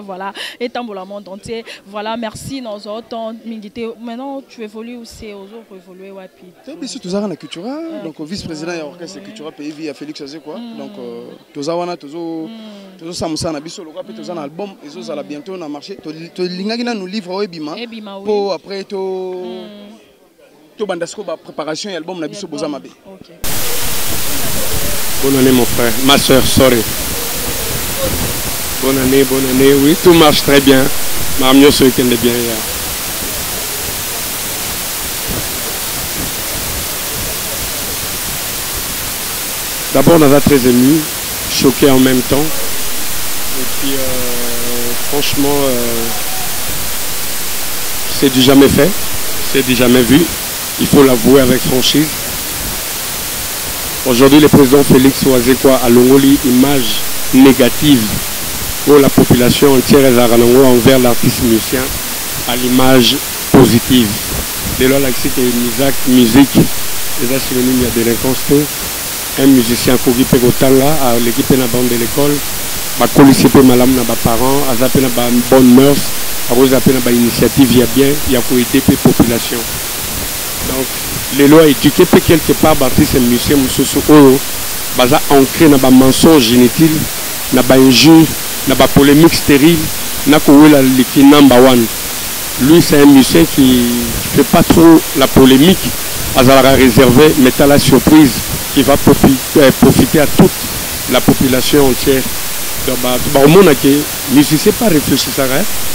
Voilà, et dans le monde entier. Voilà, merci nos autres mingité. Maintenant tu évolues aussi aux autres évoluer wapi. Bien sûr tous na cultura donc vice-président ya orchestre cultura pays via Félix Azé quoi. Donc tous wana tous samusa na biso lokwa pe tous na album et ça la bientôt na marché. To lingaki na nous livre ebima. Pour après to bandasco ba préparation et album na biso boza mabe. Bonne année mon frère, ma soeur, sorry. Bonne année, oui, tout marche très bien. Ma mieux ce week-end est bien. D'abord on a très ému, choqué en même temps. Et puis franchement c'est du jamais fait, c'est du jamais vu, il faut l'avouer avec franchise. Aujourd'hui, le président Félix Ouazekwa a l'ongoli image négative pour la population entière envers l'artiste musicien à l'image positive. Dès lors, la musique, les synonymes de délinquance, un musicien qui peut à l'équipe de la bande de l'école, ma malam na parents, azapé na bonne mœurs. Vous appelez une initiative, il y a bien, il y a pour aider la population. Donc, les lois éduquées quelque part, Baptiste et Monsieur Moussoussou, baza ancré dans un mensonge inutile, dans un injure, dans une polémique stérile, dans le number one. Lui, c'est un musicien qui ne fait pas trop la polémique, Azara réservé, mais à la surprise qui va profiter à toute la population entière. Au monde qui musicien pas réfléchir ça,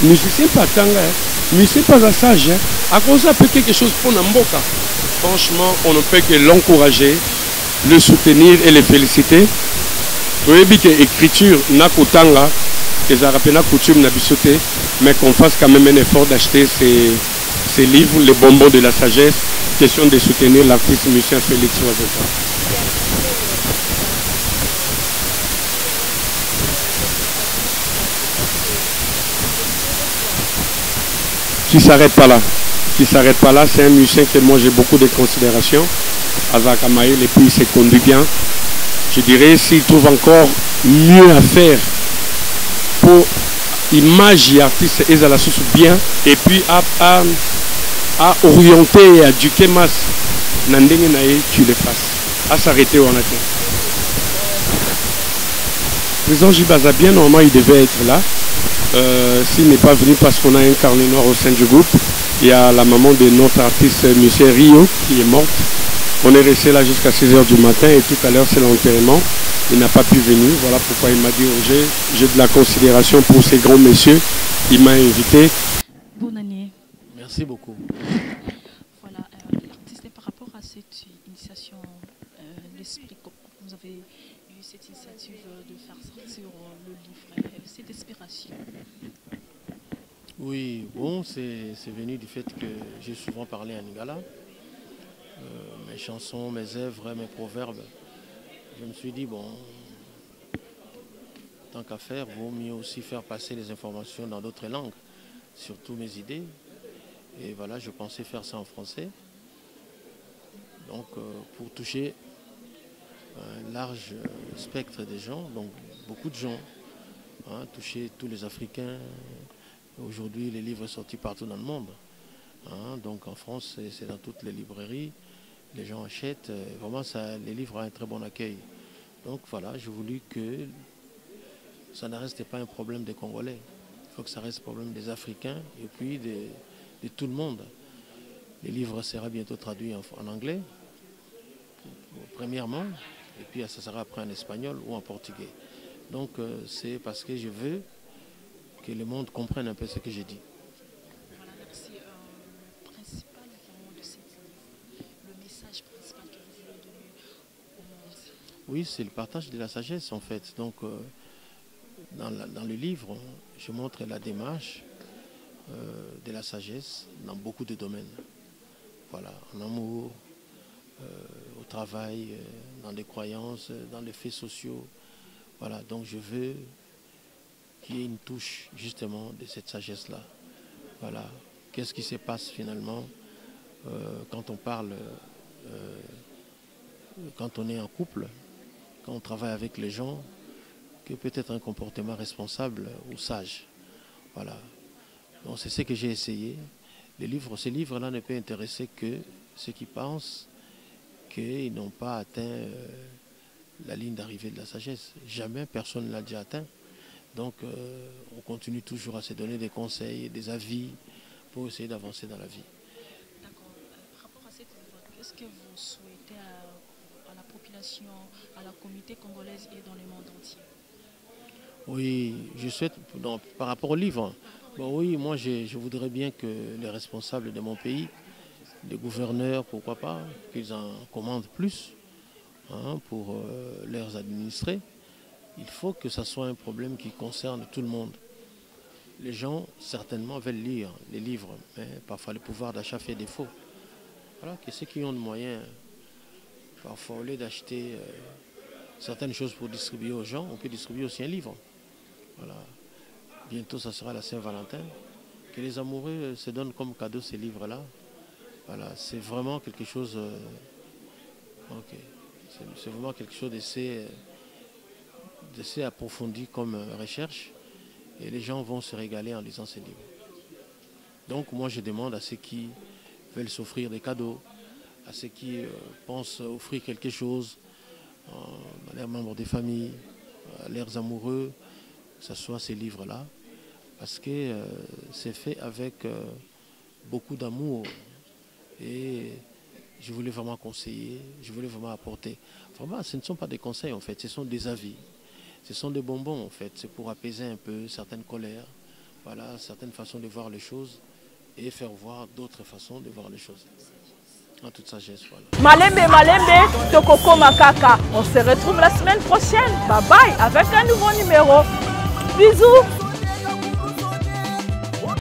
musicien pas tanga, musicien pas sage, à cause de quelque chose pour Namboka. Franchement, on ne peut que l'encourager, le soutenir et le féliciter. Vous voyez que l'écriture n'a qu'autant que ça rappelle la coutume n'a bisoté, mais qu'on fasse quand même un effort d'acheter ces livres, les bonbons de la sagesse, question de soutenir l'artiste musicien Félix Ouazekwa. Qui s'arrête pas là, c'est un musicien que moi j'ai beaucoup de considération. Azak Amaïl, et puis il s'est conduit bien. Je dirais s'il trouve encore mieux à faire pour image et artiste et la source bien, et puis à orienter et à éduquer masse, tu le fasses. À s'arrêter ou en attente. Le président Jibaza bien, normalement il devait être là. S'il n'est pas venu parce qu'on a un carnet noir au sein du groupe, il y a la maman de notre artiste Monsieur Rio qui est morte. On est resté là jusqu'à 6h du matin et tout à l'heure c'est l'enterrement. Il n'a pas pu venir, voilà pourquoi il m'a dit j'ai de la considération pour ces grands messieurs. Il m'a invité. Bonne année. Merci beaucoup. Voilà, l'artiste, par rapport à cette initiation, l'esprit, vous avez eu cette initiative de faire sortir le livre, cette inspiration. Oui, bon, c'est venu du fait que j'ai souvent parlé en lingala. Mes chansons, mes œuvres, mes proverbes. Je me suis dit, bon, tant qu'à faire, vaut mieux aussi faire passer les informations dans d'autres langues, surtout mes idées. Et voilà, je pensais faire ça en français. Donc, pour toucher un large spectre des gens, donc beaucoup de gens, hein, toucher tous les Africains. Aujourd'hui, les livres sont sortis partout dans le monde. Hein, donc en France, c'est dans toutes les librairies. Les gens achètent. Vraiment, les livres ont un très bon accueil. Donc voilà, j'ai voulu que ça ne reste pas un problème des Congolais. Il faut que ça reste un problème des Africains et puis de tout le monde. Les livres seront bientôt traduits en anglais, premièrement, et puis ça sera après en espagnol ou en portugais. Donc c'est parce que je veux que le monde comprenne un peu ce que j'ai dit. Voilà, merci. Principal de cette livre, le message principal que vous voulez donner Oui, c'est le partage de la sagesse en fait. Donc, dans le livre, je montre la démarche de la sagesse dans beaucoup de domaines. Voilà, en amour, au travail, dans les croyances, dans les faits sociaux. Voilà, donc je veux qu'il y ait une touche justement de cette sagesse-là. Voilà, qu'est-ce qui se passe finalement quand on parle, quand on est en couple, quand on travaille avec les gens, que peut-être un comportement responsable ou sage. Voilà. Donc c'est ce que j'ai essayé. Ces livres-là ne peuvent intéresser que ceux qui pensent qu'ils n'ont pas atteint la ligne d'arrivée de la sagesse. Jamais personne ne l'a déjà atteint. Donc on continue toujours à se donner des conseils, des avis pour essayer d'avancer dans la vie. D'accord. Par rapport à cette livre, qu'est-ce que vous souhaitez à la population, à la communauté congolaise et dans le monde entier? Oui, je souhaite, par rapport au livre, bon, oui, moi je voudrais bien que les responsables de mon pays, les gouverneurs, pourquoi pas, qu'ils en commandent plus pour leurs administrés. Il faut que ce soit un problème qui concerne tout le monde. Les gens, certainement, veulent lire les livres, mais parfois le pouvoir d'achat fait défaut. Voilà, que ceux qui ont de moyens, parfois au lieu d'acheter certaines choses pour distribuer aux gens, on peut distribuer aussi un livre. Voilà. Bientôt, ça sera la Saint-Valentin. Que les amoureux se donnent comme cadeau ces livres-là. Voilà, c'est vraiment quelque chose. C'est vraiment quelque chose d'assez approfondi comme recherche. Et les gens vont se régaler en lisant ces livres. Donc, moi, je demande à ceux qui veulent s'offrir des cadeaux, à ceux qui pensent offrir quelque chose, à leurs membres des familles, à leurs amoureux, que ce soit ces livres-là, parce que c'est fait avec beaucoup d'amour. Et je voulais vraiment conseiller, je voulais vraiment apporter. Vraiment, ce ne sont pas des conseils en fait, ce sont des avis. Ce sont des bonbons en fait, c'est pour apaiser un peu certaines colères, voilà, certaines façons de voir les choses et faire voir d'autres façons de voir les choses. En toute sagesse, voilà. Malembe, Tokoko Makaka. On se retrouve la semaine prochaine. Bye bye avec un nouveau numéro. Bisous.